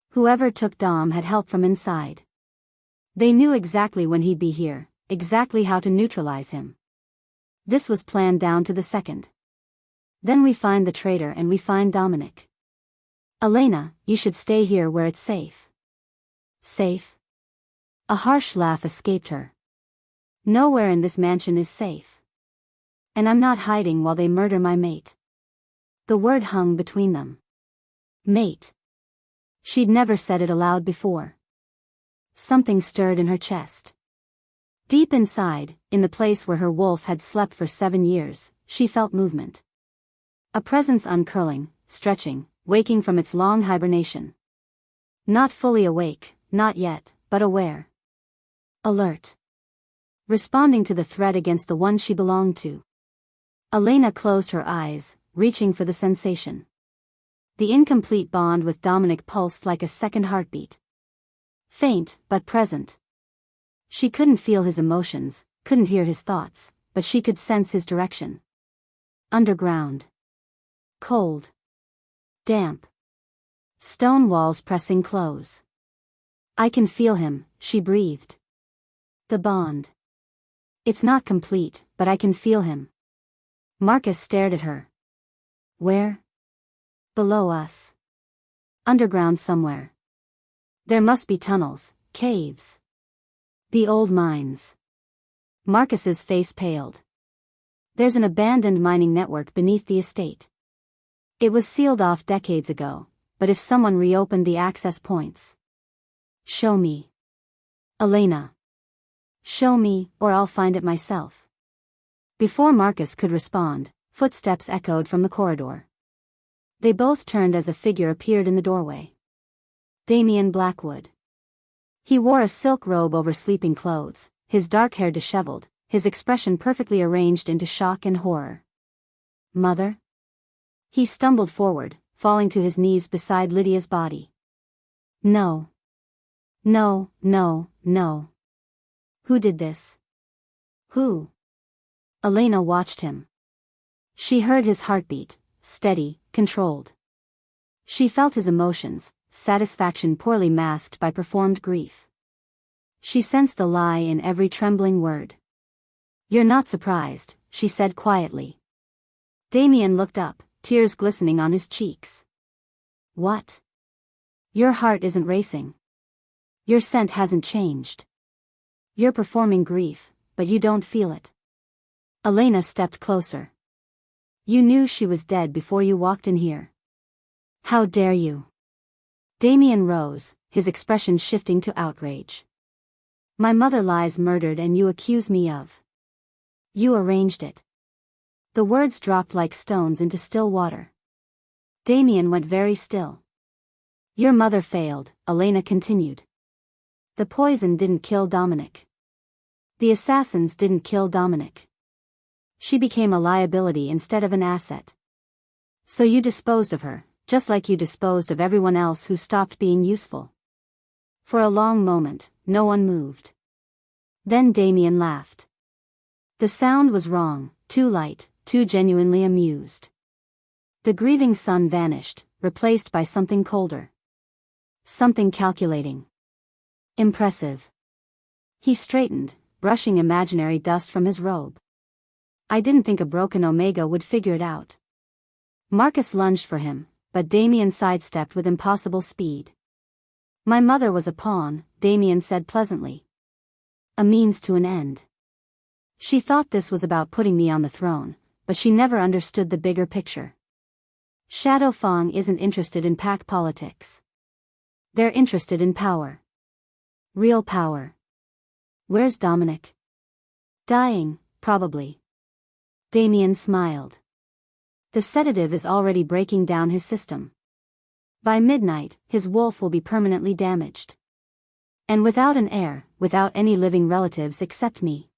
Whoever took Dom had help from inside. They knew exactly when he'd be here, exactly how to neutralize him. This was planned down to the second. Then we find the traitor and we find Dominic. Elena, you should stay here where it's safe. Safe? A harsh laugh escaped her. Nowhere in this mansion is safe. And I'm not hiding while they murder my mate. The word hung between them. Mate. She'd never said it aloud before. Something stirred in her chest. Deep inside, in the place where her wolf had slept for 7 years, she felt movement. A presence uncurling, stretching, waking from its long hibernation. Not fully awake, not yet, but aware. Alert. Responding to the threat against the one she belonged to. Elena closed her eyes, reaching for the sensation. The incomplete bond with Dominic pulsed like a second heartbeat. Faint, but present. She couldn't feel his emotions, couldn't hear his thoughts, but she could sense his direction. Underground. Cold. Damp. Stone walls pressing close. I can feel him, she breathed. The bond. It's not complete, but I can feel him. Marcus stared at her. Where? Below us. Underground somewhere. There must be tunnels, caves. The old mines. Marcus's face paled. There's an abandoned mining network beneath the estate. It was sealed off decades ago, but if someone reopened the access points. Show me. Elena. Show me, or I'll find it myself. Before Marcus could respond, footsteps echoed from the corridor. They both turned as a figure appeared in the doorway. Dominic Blackwood. He wore a silk robe over sleeping clothes, his dark hair disheveled, his expression perfectly arranged into shock and horror. Mother? He stumbled forward, falling to his knees beside Lydia's body. No. No, no, no. Who did this? Who? Elena watched him. She heard his heartbeat, steady, controlled. She felt his emotions, satisfaction poorly masked by performed grief. She sensed the lie in every trembling word. You're not surprised, she said quietly. Damien looked up, tears glistening on his cheeks. What? Your heart isn't racing. Your scent hasn't changed. You're performing grief, but you don't feel it. Elena stepped closer. You knew she was dead before you walked in here. How dare you? Damien rose, his expression shifting to outrage. My mother lies murdered and you accuse me of. You arranged it. The words dropped like stones into still water. Damien went very still. Your mother failed, Elena continued. The poison didn't kill Dominic. The assassins didn't kill Dominic. She became a liability instead of an asset. So you disposed of her, just like you disposed of everyone else who stopped being useful. For a long moment, no one moved. Then Damien laughed. The sound was wrong, too light, too genuinely amused. The grieving sun vanished, replaced by something colder. Something calculating. Impressive. He straightened, brushing imaginary dust from his robe. I didn't think a broken Omega would figure it out. Marcus lunged for him, but Damien sidestepped with impossible speed. My mother was a pawn, Damien said pleasantly. A means to an end. She thought this was about putting me on the throne, but she never understood the bigger picture. Shadow Fang isn't interested in pack politics. They're interested in power. Real power. Where's Dominic? Dying, probably. Damien smiled. The sedative is already breaking down his system. By midnight, his wolf will be permanently damaged. And without an heir, without any living relatives except me.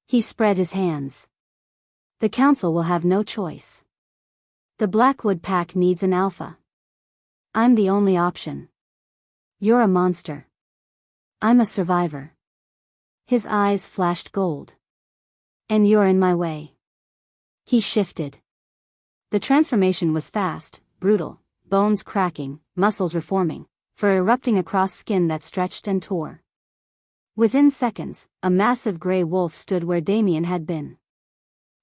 He spread his hands. The council will have no choice. The Blackwood pack needs an alpha. I'm the only option. You're a monster. I'm a survivor. His eyes flashed gold. And you're in my way. He shifted. The transformation was fast, brutal, bones cracking, muscles reforming, fur erupting across skin that stretched and tore. Within seconds, a massive gray wolf stood where Damien had been.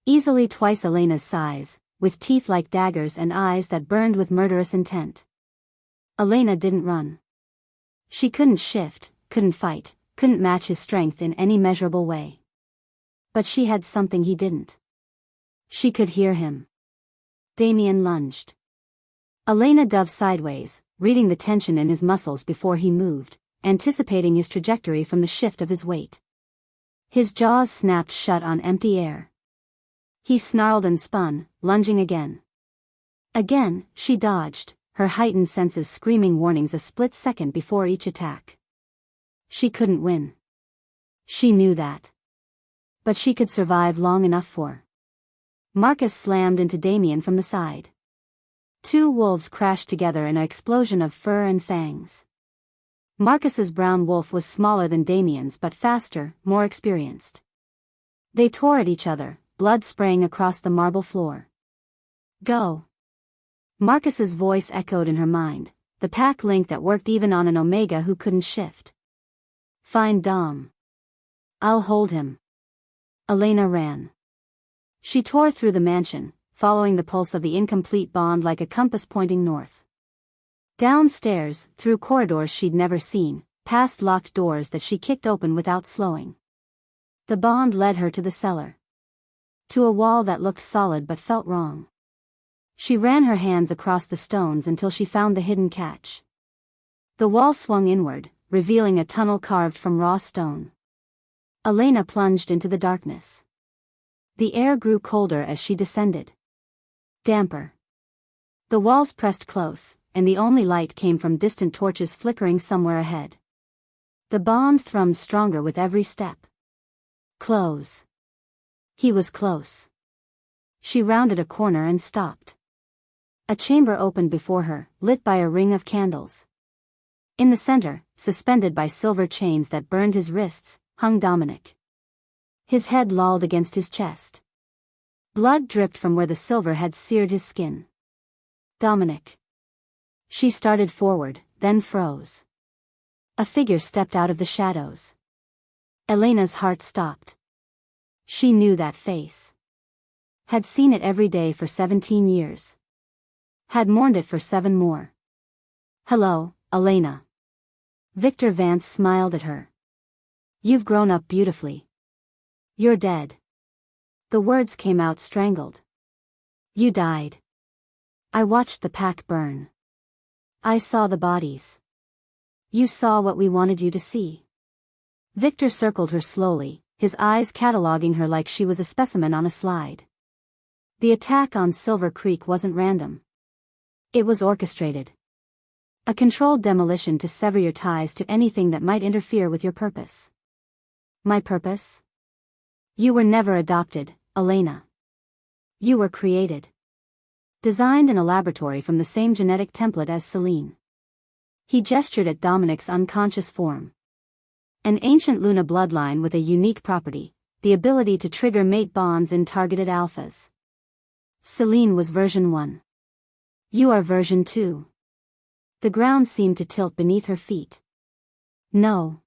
Easily twice Elena's size, with teeth like daggers and eyes that burned with murderous intent. Elena didn't run. She couldn't shift, couldn't fight, couldn't match his strength in any measurable way. But she had something he didn't. She could hear him. Damien lunged. Elena dove sideways, reading the tension in his muscles before he moved, anticipating his trajectory from the shift of his weight. His jaws snapped shut on empty air. He snarled and spun, lunging again. Again, she dodged, her heightened senses screaming warnings a split second before each attack. She couldn't win. She knew that. But she could survive long enough for. Marcus slammed into Damien from the side. Two wolves crashed together in an explosion of fur and fangs. Marcus's brown wolf was smaller than Damien's but faster, more experienced. They tore at each other, blood spraying across the marble floor. Go. Marcus's voice echoed in her mind, the pack link that worked even on an Omega who couldn't shift. Find Dom. I'll hold him. Elena ran. She tore through the mansion, following the pulse of the incomplete bond like a compass pointing north. Downstairs, through corridors she'd never seen, past locked doors that she kicked open without slowing. The bond led her to the cellar. To a wall that looked solid but felt wrong. She ran her hands across the stones until she found the hidden catch. The wall swung inward, revealing a tunnel carved from raw stone. Elena plunged into the darkness. The air grew colder as she descended. Damper. The walls pressed close, and the only light came from distant torches flickering somewhere ahead. The bond thrummed stronger with every step. Close. He was close. She rounded a corner and stopped. A chamber opened before her, lit by a ring of candles. In the center, suspended by silver chains that burned his wrists, hung Dominic. His head lolled against his chest. Blood dripped from where the silver had seared his skin. Dominic. She started forward, then froze. A figure stepped out of the shadows. Elena's heart stopped. She knew that face. Had seen it every day for 17 years. Had mourned it for 7 more. Hello, Elena. Victor Vance smiled at her. You've grown up beautifully. You're dead. The words came out strangled. You died. I watched the pack burn. I saw the bodies. You saw what we wanted you to see. Victor circled her slowly, his eyes cataloging her like she was a specimen on a slide. The attack on Silver Creek wasn't random. It was orchestrated. A controlled demolition to sever your ties to anything that might interfere with your purpose. My purpose? You were never adopted, Elena. You were created. Designed in a laboratory from the same genetic template as Celine. He gestured at Dominic's unconscious form. An ancient Luna bloodline with a unique property, the ability to trigger mate bonds in targeted alphas. Celine was version 1. You are version 2. The ground seemed to tilt beneath her feet. No.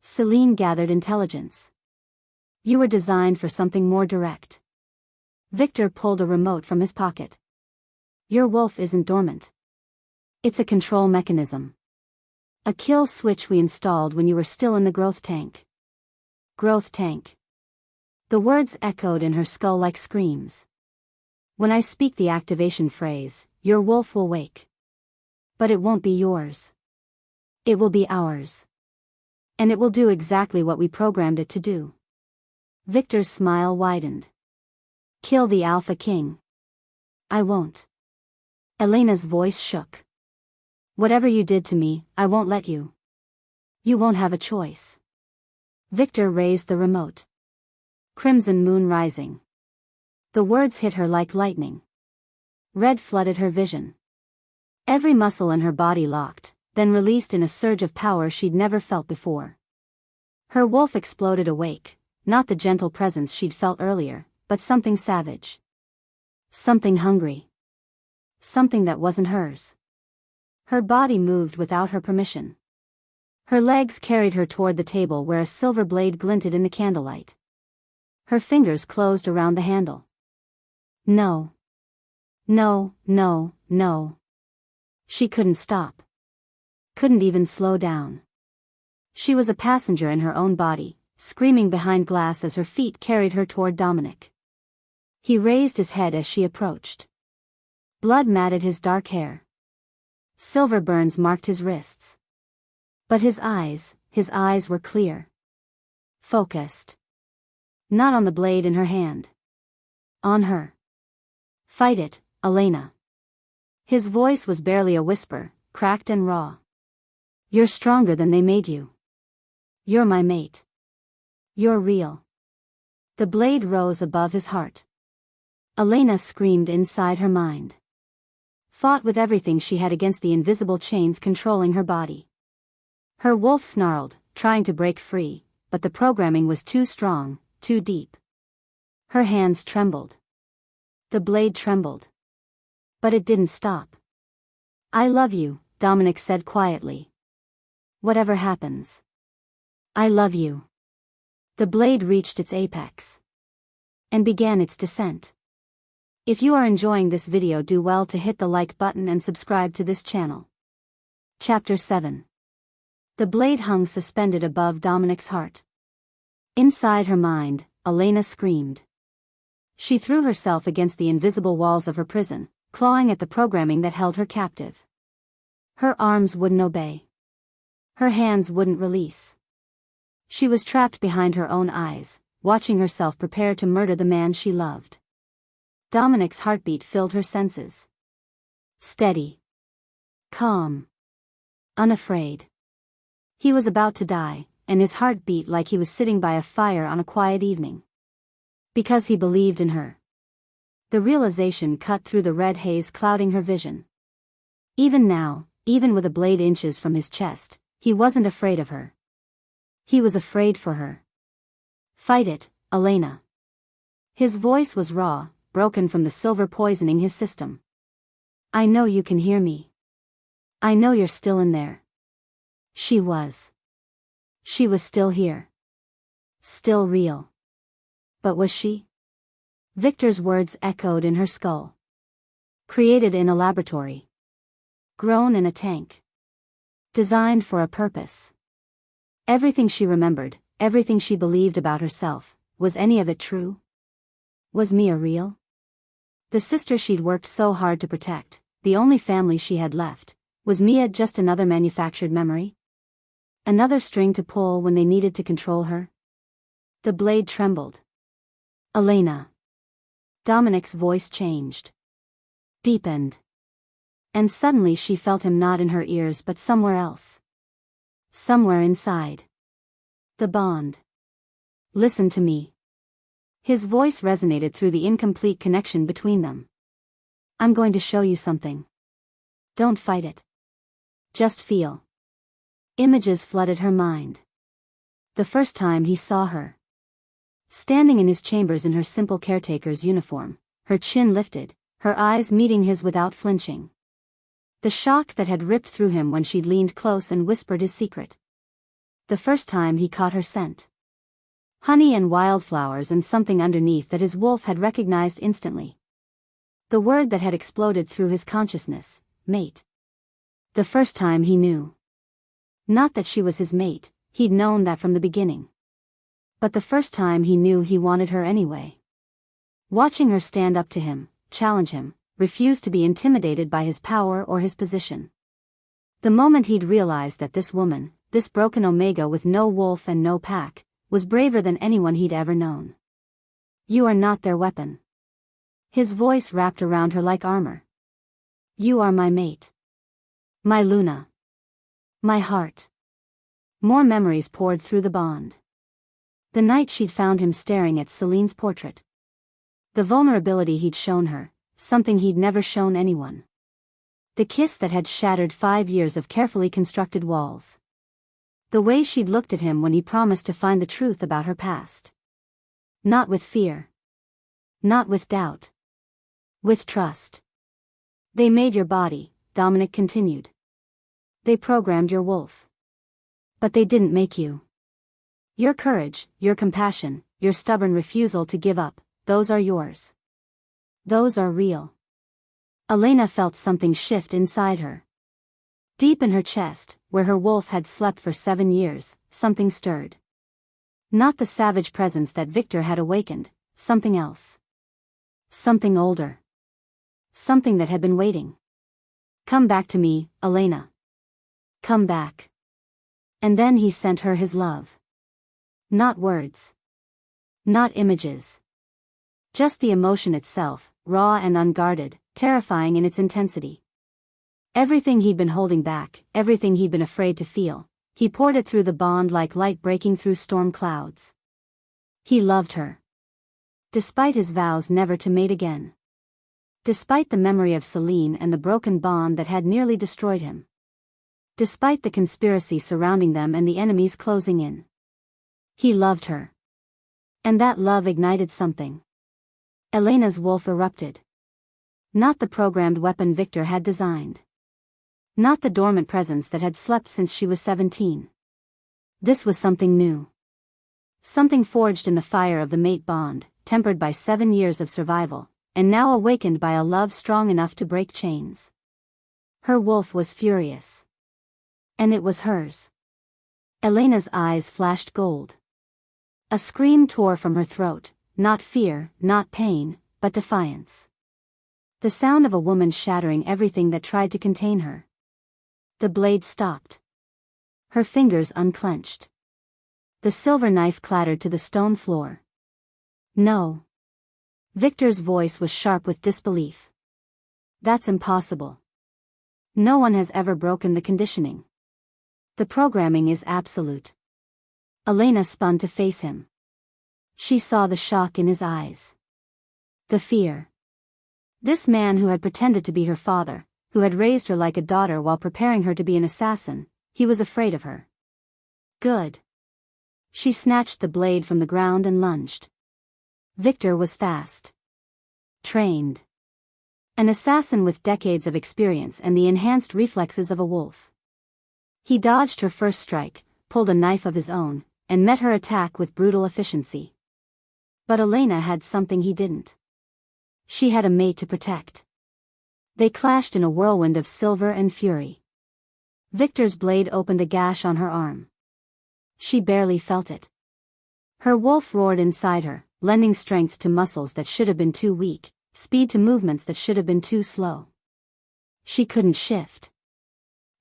Celine gathered intelligence. You were designed for something more direct. Victor pulled a remote from his pocket. Your wolf isn't dormant. It's a control mechanism. A kill switch we installed when you were still in the growth tank. Growth tank. The words echoed in her skull like screams. When I speak the activation phrase, your wolf will wake. But it won't be yours. It will be ours. And it will do exactly what we programmed it to do. Victor's smile widened. Kill the Alpha King. I won't. Elena's voice shook. Whatever you did to me, I won't let you. You won't have a choice. Victor raised the remote. Crimson moon rising. The words hit her like lightning. Red flooded her vision. Every muscle in her body locked, then released in a surge of power she'd never felt before. Her wolf exploded awake, not the gentle presence she'd felt earlier, but something savage. Something hungry. Something that wasn't hers. Her body moved without her permission. Her legs carried her toward the table where a silver blade glinted in the candlelight. Her fingers closed around the handle. No. No, no, no. She couldn't stop. Couldn't even slow down. She was a passenger in her own body, screaming behind glass as her feet carried her toward Dominic. He raised his head as she approached. Blood matted his dark hair. Silver burns marked his wrists. But his eyes were clear. Focused. Not on the blade in her hand. On her. Fight it, Elena. His voice was barely a whisper, cracked and raw. You're stronger than they made you. You're my mate. You're real. The blade rose above his heart. Elena screamed inside her mind. Fought with everything she had against the invisible chains controlling her body. Her wolf snarled, trying to break free, but the programming was too strong, too deep. Her hands trembled. The blade trembled. But it didn't stop. I love you, Dominic said quietly. Whatever happens. I love you. The blade reached its apex. And began its descent. If you are enjoying this video, do well to hit the like button and subscribe to this channel. Chapter 7. The blade hung suspended above Dominic's heart. Inside her mind, Elena screamed. She threw herself against the invisible walls of her prison, clawing at the programming that held her captive. Her arms wouldn't obey. Her hands wouldn't release. She was trapped behind her own eyes, watching herself prepare to murder the man she loved. Dominic's heartbeat filled her senses. Steady. Calm. Unafraid. He was about to die, and his heart beat like he was sitting by a fire on a quiet evening. Because he believed in her. The realization cut through the red haze clouding her vision. Even now, even with a blade inches from his chest, he wasn't afraid of her. He was afraid for her. Fight it, Elena. His voice was raw, broken from the silver poisoning his system. I know you can hear me. I know you're still in there. She was. She was still here. Still real. But was she? Victor's words echoed in her skull. Created in a laboratory. Grown in a tank. Designed for a purpose. Everything she remembered, everything she believed about herself, was any of it true? Was Mia real? The sister she'd worked so hard to protect, the only family she had left, was Mia just another manufactured memory? Another string to pull when they needed to control her? The blade trembled. Elena. Dominic's voice changed. Deepened. And suddenly she felt him not in her ears but somewhere else. Somewhere inside. The bond. Listen to me. His voice resonated through the incomplete connection between them. I'm going to show you something. Don't fight it. Just feel. Images flooded her mind. The first time he saw her. Standing in his chambers in her simple caretaker's uniform, her chin lifted, her eyes meeting his without flinching. The shock that had ripped through him when she'd leaned close and whispered his secret. The first time he caught her scent. Honey and wildflowers and something underneath that his wolf had recognized instantly. The word that had exploded through his consciousness, mate. The first time he knew. Not that she was his mate, he'd known that from the beginning. But the first time he knew he wanted her anyway. Watching her stand up to him, challenge him, refuse to be intimidated by his power or his position. The moment he'd realized that this woman, this broken Omega with no wolf and no pack, was braver than anyone he'd ever known. You are not their weapon. His voice wrapped around her like armor. You are my mate. My Luna. My heart. More memories poured through the bond. The night she'd found him staring at Celine's portrait. The vulnerability he'd shown her, something he'd never shown anyone. The kiss that had shattered 5 years of carefully constructed walls. The way she'd looked at him when he promised to find the truth about her past. Not with fear. Not with doubt. With trust. They made your body, Dominic continued. They programmed your wolf. But they didn't make you. Your courage, your compassion, your stubborn refusal to give up, those are yours. Those are real. Elena felt something shift inside her. Deep in her chest, where her wolf had slept for 7 years, something stirred. Not the savage presence that Victor had awakened, something else. Something older. Something that had been waiting. Come back to me, Elena. Come back. And then he sent her his love. Not words. Not images. Just the emotion itself, raw and unguarded, terrifying in its intensity. Everything he'd been holding back, everything he'd been afraid to feel, he poured it through the bond like light breaking through storm clouds. He loved her. Despite his vows never to mate again. Despite the memory of Celine and the broken bond that had nearly destroyed him. Despite the conspiracy surrounding them and the enemies closing in. He loved her. And that love ignited something. Elena's wolf erupted. Not the programmed weapon Victor had designed. Not the dormant presence that had slept since she was 17. This was something new. Something forged in the fire of the mate bond, tempered by 7 years of survival, and now awakened by a love strong enough to break chains. Her wolf was furious. And it was hers. Elena's eyes flashed gold. A scream tore from her throat, not fear, not pain, but defiance. The sound of a woman shattering everything that tried to contain her. The blade stopped. Her fingers unclenched. The silver knife clattered to the stone floor. No. Victor's voice was sharp with disbelief. That's impossible. No one has ever broken the conditioning. The programming is absolute. Elena spun to face him. She saw the shock in his eyes. The fear. This man who had pretended to be her father, who had raised her like a daughter while preparing her to be an assassin, he was afraid of her. Good. She snatched the blade from the ground and lunged. Victor was fast. Trained. An assassin with decades of experience and the enhanced reflexes of a wolf. He dodged her first strike, pulled a knife of his own, and met her attack with brutal efficiency. But Elena had something he didn't. She had a mate to protect. They clashed in a whirlwind of silver and fury. Victor's blade opened a gash on her arm. She barely felt it. Her wolf roared inside her, lending strength to muscles that should have been too weak, speed to movements that should have been too slow. She couldn't shift.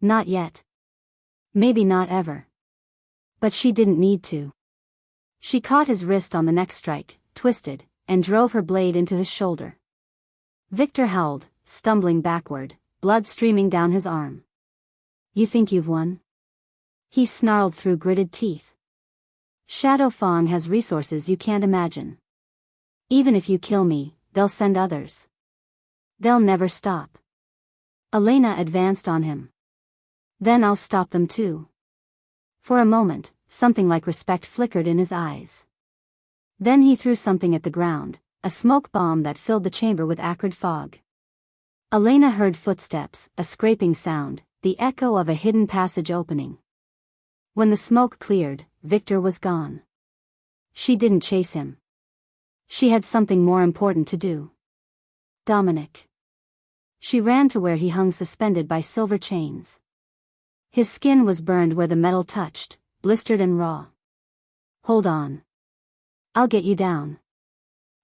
Not yet. Maybe not ever. But she didn't need to. She caught his wrist on the next strike, twisted, and drove her blade into his shoulder. Victor howled, stumbling backward, blood streaming down his arm. You think you've won? He snarled through gritted teeth. Shadow Fang has resources you can't imagine. Even if you kill me, they'll send others. They'll never stop. Elena advanced on him. Then I'll stop them too. For a moment, something like respect flickered in his eyes. Then he threw something at the ground, a smoke bomb that filled the chamber with acrid fog. Elena heard footsteps, a scraping sound, the echo of a hidden passage opening. When the smoke cleared, Victor was gone. She didn't chase him. She had something more important to do. Dominic. She ran to where he hung suspended by silver chains. His skin was burned where the metal touched, blistered and raw. Hold on. I'll get you down.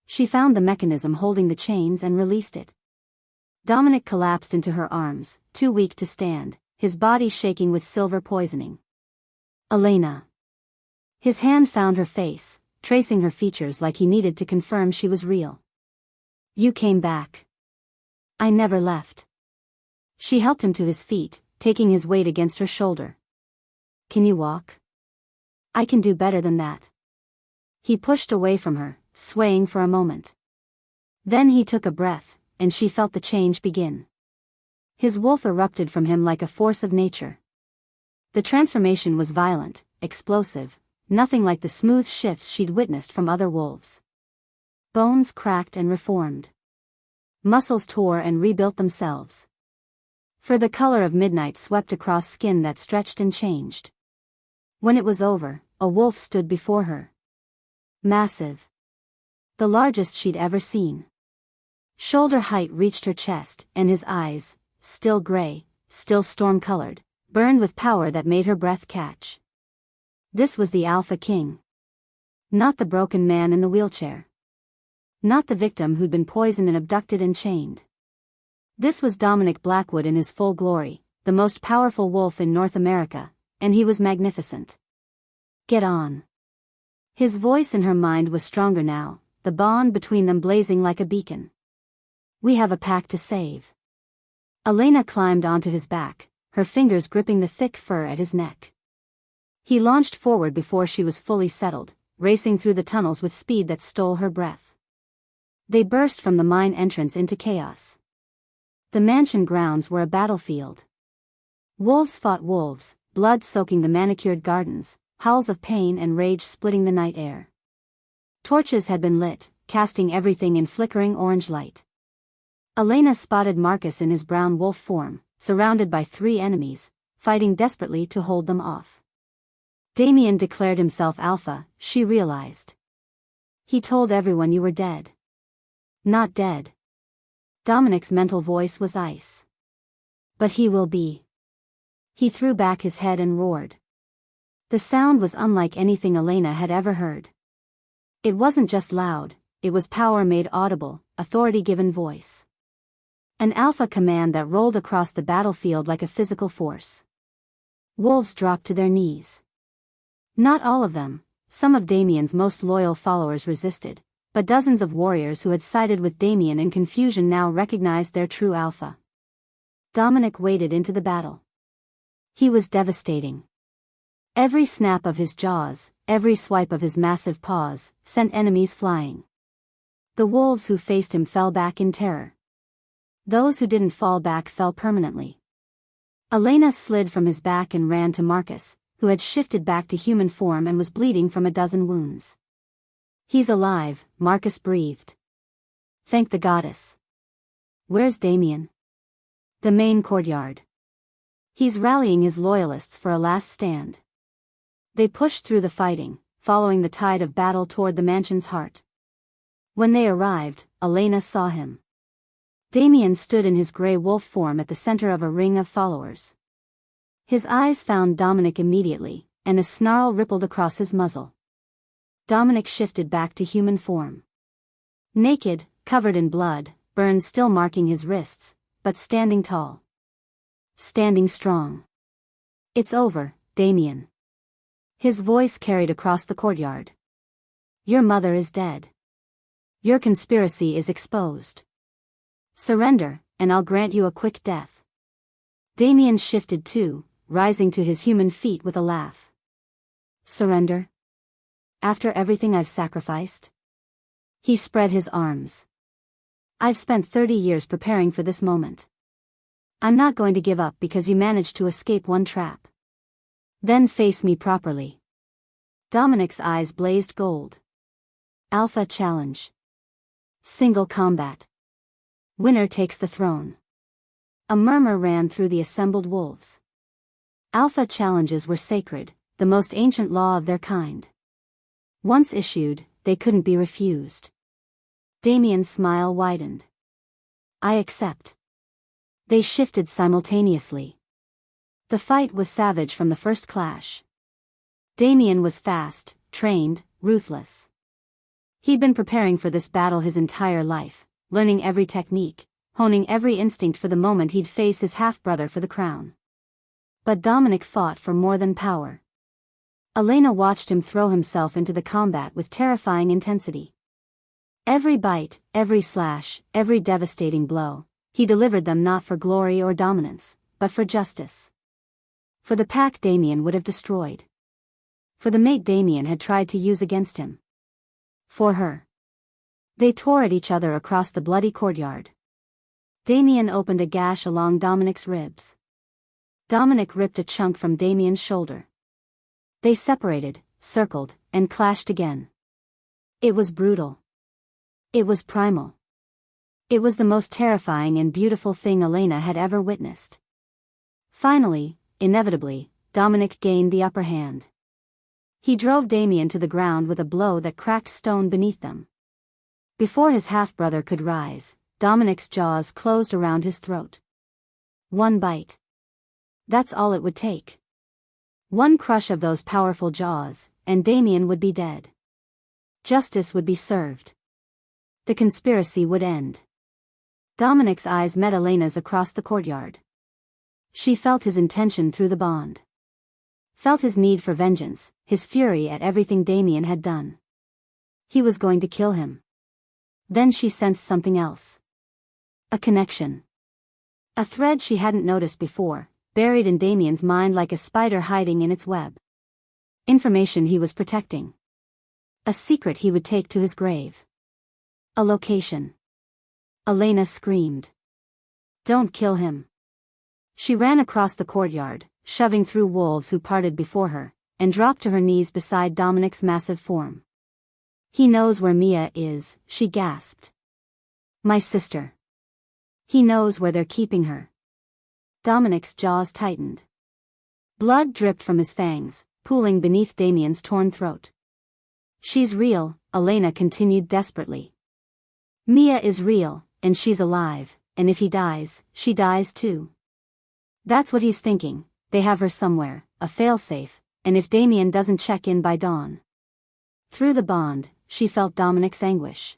She found the mechanism holding the chains and released it. Dominic collapsed into her arms, too weak to stand, his body shaking with silver poisoning. Elena. His hand found her face, tracing her features like he needed to confirm she was real. You came back. I never left. She helped him to his feet, taking his weight against her shoulder. Can you walk? I can do better than that. He pushed away from her, swaying for a moment. Then he took a breath, and she felt the change begin. His wolf erupted from him like a force of nature. The transformation was violent, explosive, nothing like the smooth shifts she'd witnessed from other wolves. Bones cracked and reformed. Muscles tore and rebuilt themselves. For the color of midnight swept across skin that stretched and changed. When it was over, a wolf stood before her. Massive. The largest she'd ever seen. Shoulder height reached her chest, and his eyes, still gray, still storm-colored, burned with power that made her breath catch. This was the Alpha King. Not the broken man in the wheelchair. Not the victim who'd been poisoned and abducted and chained. This was Dominic Blackwood in his full glory, the most powerful wolf in North America, and he was magnificent. Get on. His voice in her mind was stronger now, the bond between them blazing like a beacon. We have a pack to save. Elena climbed onto his back, her fingers gripping the thick fur at his neck. He launched forward before she was fully settled, racing through the tunnels with speed that stole her breath. They burst from the mine entrance into chaos. The mansion grounds were a battlefield. Wolves fought wolves, blood soaking the manicured gardens, howls of pain and rage splitting the night air. Torches had been lit, casting everything in flickering orange light. Elena spotted Marcus in his brown wolf form, surrounded by 3 enemies, fighting desperately to hold them off. Damien declared himself alpha, she realized. He told everyone you were dead. Not dead. Dominic's mental voice was ice. But he will be. He threw back his head and roared. The sound was unlike anything Elena had ever heard. It wasn't just loud, it was power made audible, authority given voice. An alpha command that rolled across the battlefield like a physical force. Wolves dropped to their knees. Not all of them, some of Damien's most loyal followers resisted, but dozens of warriors who had sided with Damien in confusion now recognized their true alpha. Dominic waded into the battle. He was devastating. Every snap of his jaws, every swipe of his massive paws, sent enemies flying. The wolves who faced him fell back in terror. Those who didn't fall back fell permanently. Elena slid from his back and ran to Marcus, who had shifted back to human form and was bleeding from a dozen wounds. He's alive, Marcus breathed. Thank the goddess. Where's Damien? The main courtyard. He's rallying his loyalists for a last stand. They pushed through the fighting, following the tide of battle toward the mansion's heart. When they arrived, Elena saw him. Damien stood in his grey wolf form at the center of a ring of followers. His eyes found Dominic immediately, and a snarl rippled across his muzzle. Dominic shifted back to human form. Naked, covered in blood, burns still marking his wrists, but standing tall. Standing strong. It's over, Damien. His voice carried across the courtyard. Your mother is dead. Your conspiracy is exposed. Surrender, and I'll grant you a quick death. Damien shifted too, rising to his human feet with a laugh. Surrender? After everything I've sacrificed? He spread his arms. I've spent 30 years preparing for this moment. I'm not going to give up because you managed to escape one trap. Then face me properly. Dominic's eyes blazed gold. Alpha challenge. Single combat. Winner takes the throne. A murmur ran through the assembled wolves. Alpha challenges were sacred, the most ancient law of their kind. Once issued, they couldn't be refused. Damien's smile widened. I accept. They shifted simultaneously. The fight was savage from the first clash. Damien was fast, trained, ruthless. He'd been preparing for this battle his entire life, learning every technique, honing every instinct for the moment he'd face his half-brother for the crown. But Dominic fought for more than power. Elena watched him throw himself into the combat with terrifying intensity. Every bite, every slash, every devastating blow, he delivered them not for glory or dominance, but for justice. For the pack Damien would have destroyed. For the mate Damien had tried to use against him. For her. They tore at each other across the bloody courtyard. Damien opened a gash along Dominic's ribs. Dominic ripped a chunk from Damien's shoulder. They separated, circled, and clashed again. It was brutal. It was primal. It was the most terrifying and beautiful thing Elena had ever witnessed. Finally, inevitably, Dominic gained the upper hand. He drove Damien to the ground with a blow that cracked stone beneath them. Before his half-brother could rise, Dominic's jaws closed around his throat. One bite. That's all it would take. One crush of those powerful jaws, and Damien would be dead. Justice would be served. The conspiracy would end. Dominic's eyes met Elena's across the courtyard. She felt his intention through the bond. Felt his need for vengeance, his fury at everything Damien had done. He was going to kill him. Then she sensed something else. A connection. A thread she hadn't noticed before, buried in Damien's mind like a spider hiding in its web. Information he was protecting. A secret he would take to his grave. A location. Elena screamed. "Don't kill him." She ran across the courtyard, shoving through wolves who parted before her, and dropped to her knees beside Dominic's massive form. "He knows where Mia is," she gasped. "My sister. He knows where they're keeping her." Dominic's jaws tightened. Blood dripped from his fangs, pooling beneath Damien's torn throat. "She's real," Elena continued desperately. "Mia is real, and she's alive, and if he dies, she dies too. That's what he's thinking. They have her somewhere, a failsafe, and if Damien doesn't check in by dawn." Through the bond, she felt Dominic's anguish.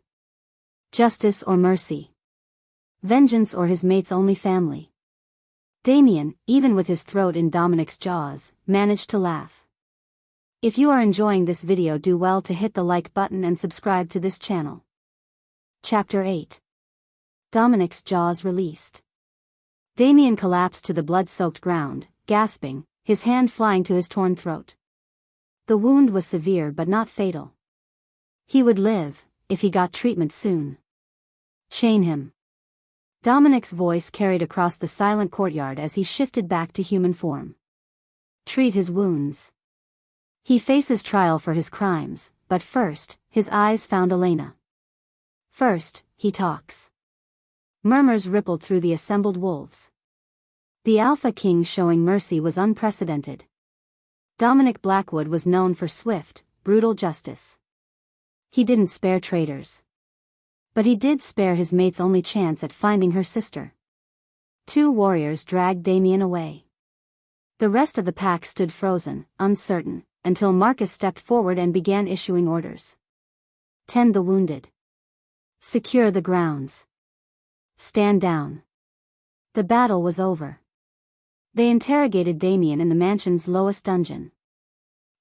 Justice or mercy? Vengeance or his mate's only family? Damien, even with his throat in Dominic's jaws, managed to laugh. If you are enjoying this video, do well to hit the like button and subscribe to this channel. Chapter 8. Dominic's jaws released. Damien collapsed to the blood-soaked ground, gasping, his hand flying to his torn throat. The wound was severe but not fatal. He would live, if he got treatment soon. "Chain him." Dominic's voice carried across the silent courtyard as he shifted back to human form. "Treat his wounds. He faces trial for his crimes, but first, his eyes found Elena. First, he talks." Murmurs rippled through the assembled wolves. The Alpha King showing mercy was unprecedented. Dominic Blackwood was known for swift, brutal justice. He didn't spare traitors. But he did spare his mate's only chance at finding her sister. Two warriors dragged Damien away. The rest of the pack stood frozen, uncertain, until Marcus stepped forward and began issuing orders. "Tend the wounded. Secure the grounds. Stand down." The battle was over. They interrogated Damien in the mansion's lowest dungeon.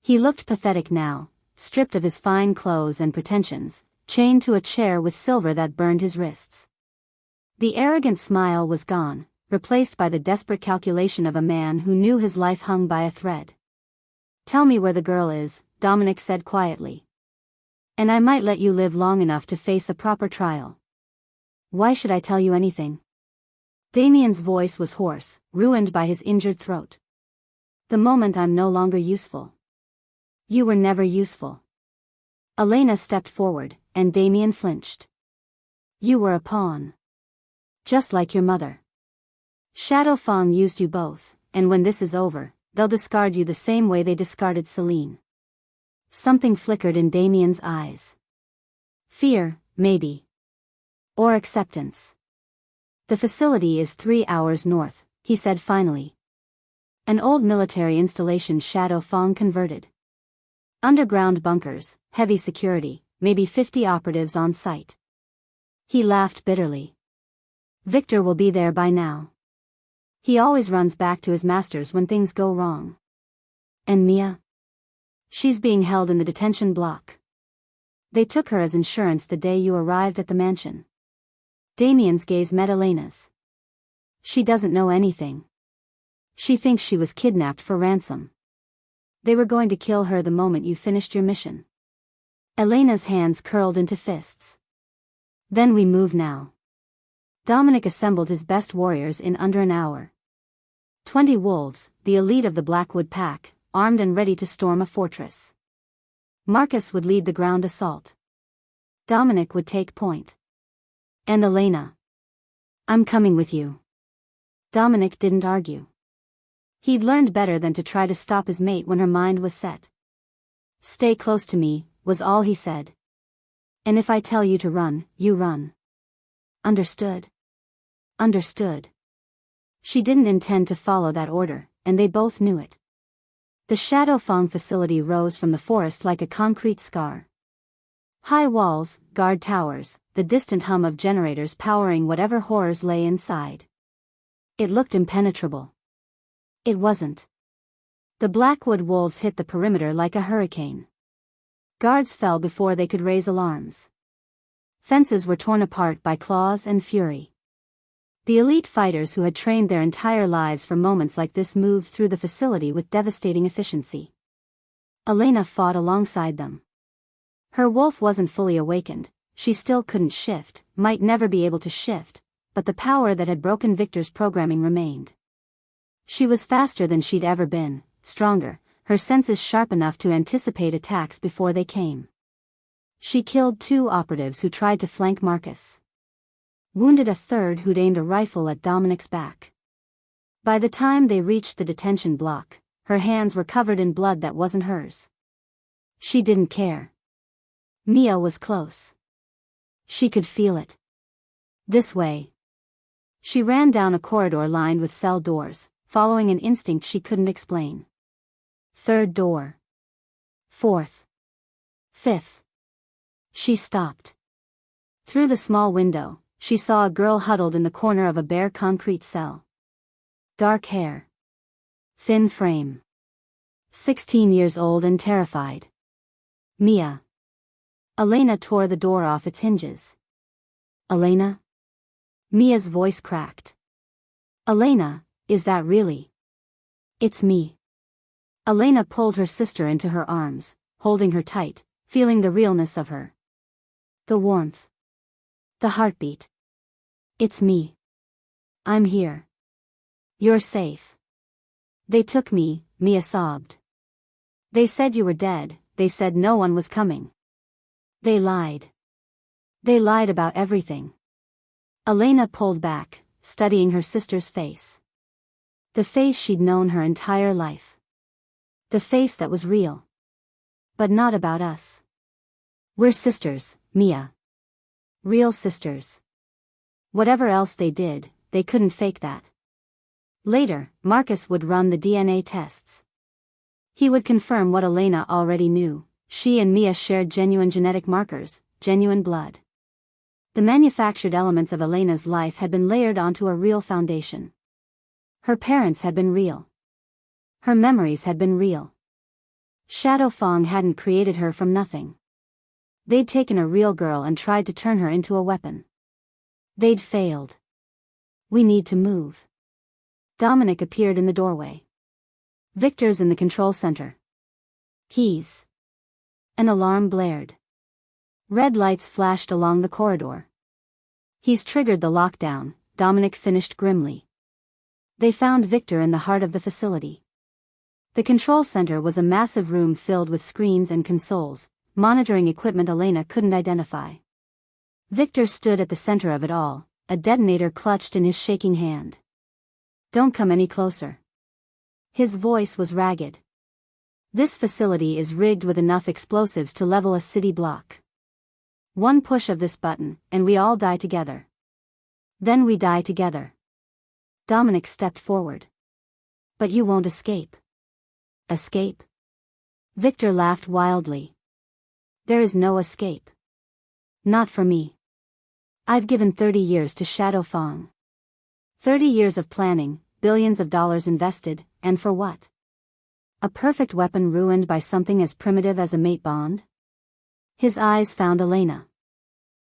He looked pathetic now, stripped of his fine clothes and pretensions, chained to a chair with silver that burned his wrists. The arrogant smile was gone, replaced by the desperate calculation of a man who knew his life hung by a thread. "Tell me where the girl is," Dominic said quietly. "And I might let you live long enough to face a proper trial." "Why should I tell you anything?" Damien's voice was hoarse, ruined by his injured throat. "The moment I'm no longer useful." "You were never useful." Elena stepped forward, and Damien flinched. "You were a pawn. Just like your mother. Shadow Fawn used you both, and when this is over, they'll discard you the same way they discarded Celine." Something flickered in Damien's eyes. Fear, maybe. Or acceptance. "The facility is 3 hours north," he said finally. "An old military installation Shadow Fawn converted. Underground bunkers, heavy security, maybe 50 operatives on site." He laughed bitterly. "Victor will be there by now. He always runs back to his masters when things go wrong." "And Mia?" "She's being held in the detention block. They took her as insurance the day you arrived at the mansion." Damien's gaze met Elena's. "She doesn't know anything. She thinks she was kidnapped for ransom. They were going to kill her the moment you finished your mission." Elena's hands curled into fists. "Then we move now." Dominic assembled his best warriors in under an hour. 20 wolves, the elite of the Blackwood pack, armed and ready to storm a fortress. Marcus would lead the ground assault. Dominic would take point. "And Elena. I'm coming with you." Dominic didn't argue. He'd learned better than to try to stop his mate when her mind was set. "Stay close to me," was all he said. "And if I tell you to run, you run. Understood?" Understood. She didn't intend to follow that order, and they both knew it. The Shadow Fawn facility rose from the forest like a concrete scar. High walls, guard towers, the distant hum of generators powering whatever horrors lay inside. It looked impenetrable. It wasn't. The Blackwood wolves hit the perimeter like a hurricane. Guards fell before they could raise alarms. Fences were torn apart by claws and fury. The elite fighters who had trained their entire lives for moments like this moved through the facility with devastating efficiency. Elena fought alongside them. Her wolf wasn't fully awakened, she still couldn't shift, might never be able to shift, but the power that had broken Victor's programming remained. She was faster than she'd ever been, stronger, her senses sharp enough to anticipate attacks before they came. She killed 2 operatives who tried to flank Marcus. Wounded a third who'd aimed a rifle at Dominic's back. By the time they reached the detention block, her hands were covered in blood that wasn't hers. She didn't care. Mia was close. She could feel it. This way. She ran down a corridor lined with cell doors, following an instinct she couldn't explain. 3rd door. 4th. 5th. She stopped. Through the small window, she saw a girl huddled in the corner of a bare concrete cell. Dark hair. Thin frame. 16 years old and terrified. Mia. Elena tore the door off its hinges. Elena? Mia's voice cracked. Elena, is that really? It's me. Elena pulled her sister into her arms, holding her tight, feeling the realness of her. The warmth. The heartbeat. It's me. I'm here. You're safe. They took me, Mia sobbed. They said you were dead, they said no one was coming. They lied. They lied about everything. Elena pulled back, studying her sister's face. The face she'd known her entire life. The face that was real. But not about us. We're sisters, Mia. Real sisters. Whatever else they did, they couldn't fake that. Later, Marcus would run the DNA tests. He would confirm what Elena already knew. She and Mia shared genuine genetic markers, genuine blood. The manufactured elements of Elena's life had been layered onto a real foundation. Her parents had been real. Her memories had been real. Shadow Fong hadn't created her from nothing. They'd taken a real girl and tried to turn her into a weapon. They'd failed. We need to move. Dominic appeared in the doorway. Victor's in the control center. Keys. An alarm blared. Red lights flashed along the corridor. He's triggered the lockdown, Dominic finished grimly. They found Victor in the heart of the facility. The control center was a massive room filled with screens and consoles, monitoring equipment Elena couldn't identify. Victor stood at the center of it all, a detonator clutched in his shaking hand. Don't come any closer. His voice was ragged. This facility is rigged with enough explosives to level a city block. One push of this button, and we all die together. Then we die together. Dominic stepped forward. But you won't escape. Escape? Victor laughed wildly. There is no escape. Not for me. I've given 30 years to Shadow Fong. 30 years of planning, billions of dollars invested, and for what? A perfect weapon ruined by something as primitive as a mate bond? His eyes found Elena.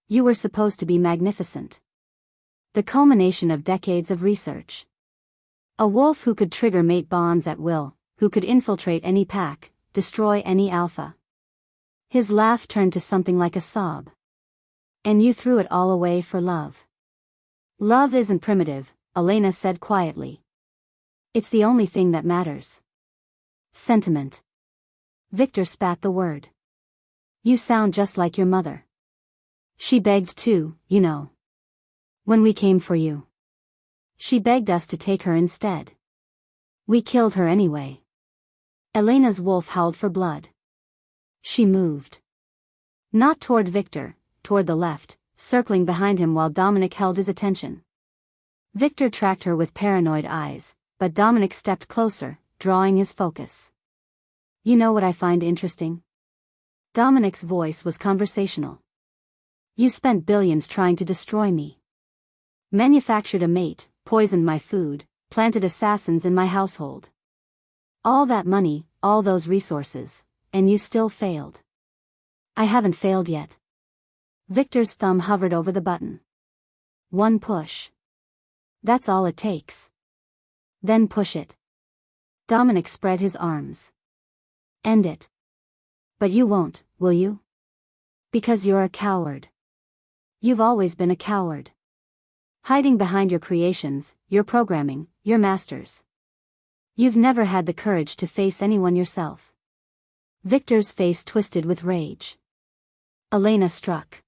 You were supposed to be magnificent. The culmination of decades of research. A wolf who could trigger mate bonds at will, who could infiltrate any pack, destroy any alpha. His laugh turned to something like a sob. And you threw it all away for love. Love isn't primitive, Elena said quietly. It's the only thing that matters. Sentiment. Victor spat the word. You sound just like your mother. She begged too, you know. When we came for you. She begged us to take her instead. We killed her anyway. Elena's wolf howled for blood. She moved. Not toward Victor, toward the left, circling behind him while Dominic held his attention. Victor tracked her with paranoid eyes, but Dominic stepped closer, drawing his focus. You know what I find interesting? Dominic's voice was conversational. You spent billions trying to destroy me. Manufactured a mate, poisoned my food, planted assassins in my household. All that money, all those resources, and you still failed. I haven't failed yet. Victor's thumb hovered over the button. One push. That's all it takes. Then push it. Dominic spread his arms. End it. But you won't, will you? Because you're a coward. You've always been a coward. Hiding behind your creations, your programming, your masters. You've never had the courage to face anyone yourself. Victor's face twisted with rage. Elena struck.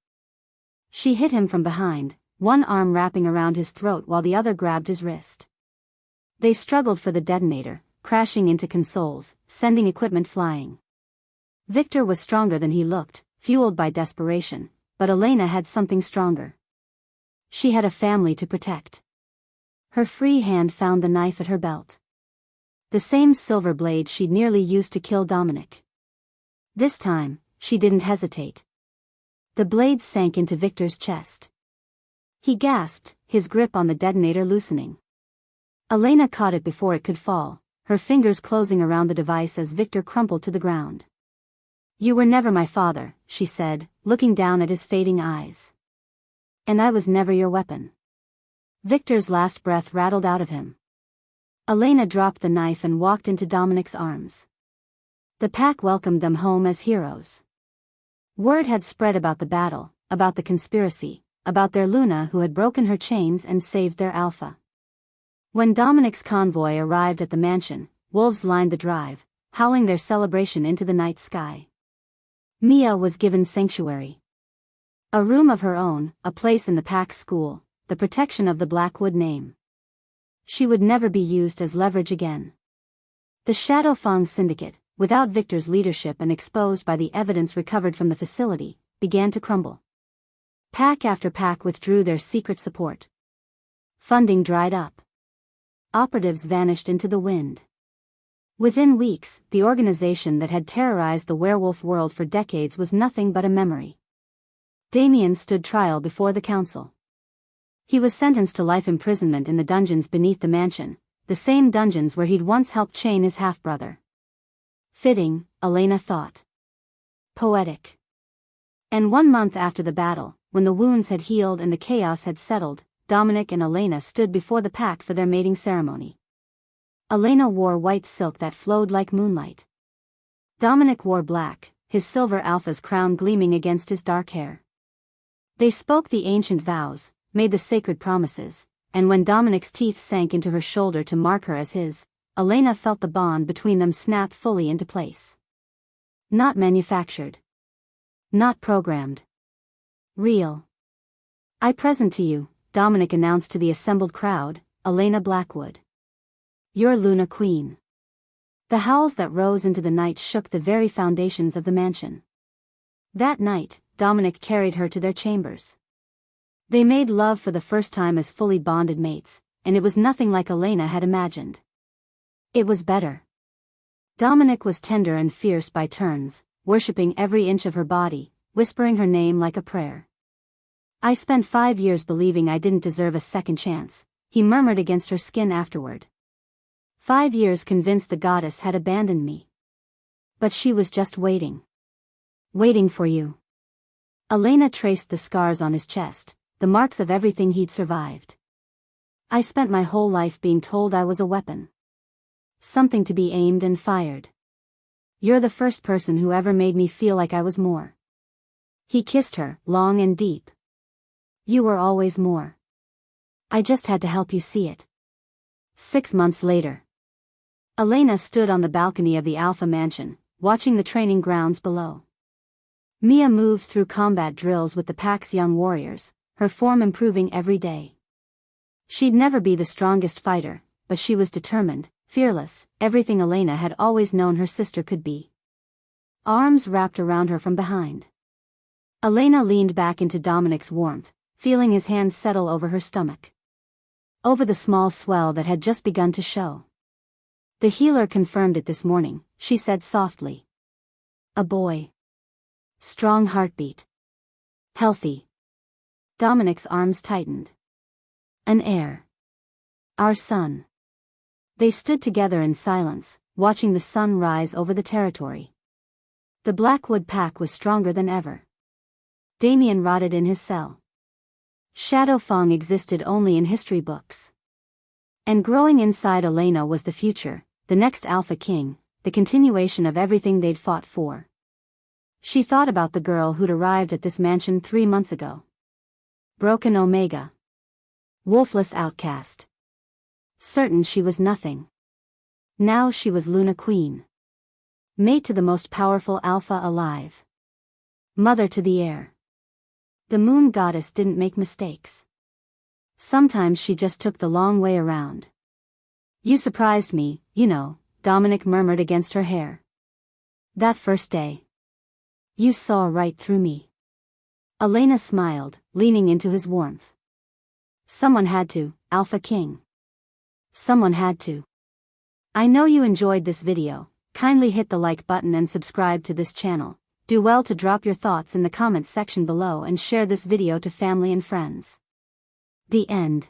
She hit him from behind, one arm wrapping around his throat while the other grabbed his wrist. They struggled for the detonator, crashing into consoles, sending equipment flying. Victor was stronger than he looked, fueled by desperation, but Elena had something stronger. She had a family to protect. Her free hand found the knife at her belt. The same silver blade she'd nearly used to kill Dominic. This time, she didn't hesitate. The blade sank into Victor's chest. He gasped, his grip on the detonator loosening. Elena caught it before it could fall, her fingers closing around the device as Victor crumpled to the ground. You were never my father, she said, looking down at his fading eyes. And I was never your weapon. Victor's last breath rattled out of him. Elena dropped the knife and walked into Dominic's arms. The pack welcomed them home as heroes. Word had spread about the battle, about the conspiracy, about their Luna who had broken her chains and saved their Alpha. When Dominic's convoy arrived at the mansion, wolves lined the drive, howling their celebration into the night sky. Mia was given sanctuary. A room of her own, a place in the pack's school, the protection of the Blackwood name. She would never be used as leverage again. The Shadow Fang Syndicate, without Victor's leadership and exposed by the evidence recovered from the facility, began to crumble. Pack after pack withdrew their secret support. Funding dried up. Operatives vanished into the wind. Within weeks, the organization that had terrorized the werewolf world for decades was nothing but a memory. Damien stood trial before the council. He was sentenced to life imprisonment in the dungeons beneath the mansion, the same dungeons where he'd once helped chain his half-brother. Fitting, Elena thought. Poetic. And 1 month after the battle, when the wounds had healed and the chaos had settled, Dominic and Elena stood before the pack for their mating ceremony. Elena wore white silk that flowed like moonlight. Dominic wore black, his silver alpha's crown gleaming against his dark hair. They spoke the ancient vows, made the sacred promises, and when Dominic's teeth sank into her shoulder to mark her as his, Elena felt the bond between them snap fully into place. Not manufactured. Not programmed. Real. I present to you, Dominic announced to the assembled crowd, Elena Blackwood. Your Luna Queen. The howls that rose into the night shook the very foundations of the mansion. That night, Dominic carried her to their chambers. They made love for the first time as fully bonded mates, and it was nothing like Elena had imagined. It was better. Dominic was tender and fierce by turns, worshipping every inch of her body, whispering her name like a prayer. I spent 5 years believing I didn't deserve a second chance, he murmured against her skin afterward. 5 years convinced the goddess had abandoned me. But she was just waiting. Waiting for you. Elena traced the scars on his chest, the marks of everything he'd survived. I spent my whole life being told I was a weapon. Something to be aimed and fired. You're the first person who ever made me feel like I was more. He kissed her, long and deep. You were always more. I just had to help you see it. 6 months later. Elena stood on the balcony of the Alpha Mansion, watching the training grounds below. Mia moved through combat drills with the pack's young warriors, her form improving every day. She'd never be the strongest fighter, but she was determined, fearless, everything Elena had always known her sister could be. Arms wrapped around her from behind. Elena leaned back into Dominic's warmth, feeling his hands settle over her stomach. Over the small swell that had just begun to show. The healer confirmed it this morning, she said softly. A boy. Strong heartbeat. Healthy. Dominic's arms tightened. An heir. Our son. They stood together in silence, watching the sun rise over the territory. The Blackwood pack was stronger than ever. Damien rotted in his cell. Shadow Fang existed only in history books. And growing inside Elena was the future, the next Alpha King, the continuation of everything they'd fought for. She thought about the girl who'd arrived at this mansion 3 months ago. Broken Omega. Wolfless outcast. Certain she was nothing. Now she was Luna Queen. Mate to the most powerful Alpha alive. Mother to the heir. The moon goddess didn't make mistakes. Sometimes she just took the long way around. You surprised me, you know, Dominic murmured against her hair. That first day. You saw right through me. Elena smiled, leaning into his warmth. Someone had to, Alpha King. Someone had to. I know you enjoyed this video. Kindly hit the like button and subscribe to this channel. Do well to drop your thoughts in the comments section below and share this video to family and friends. The end.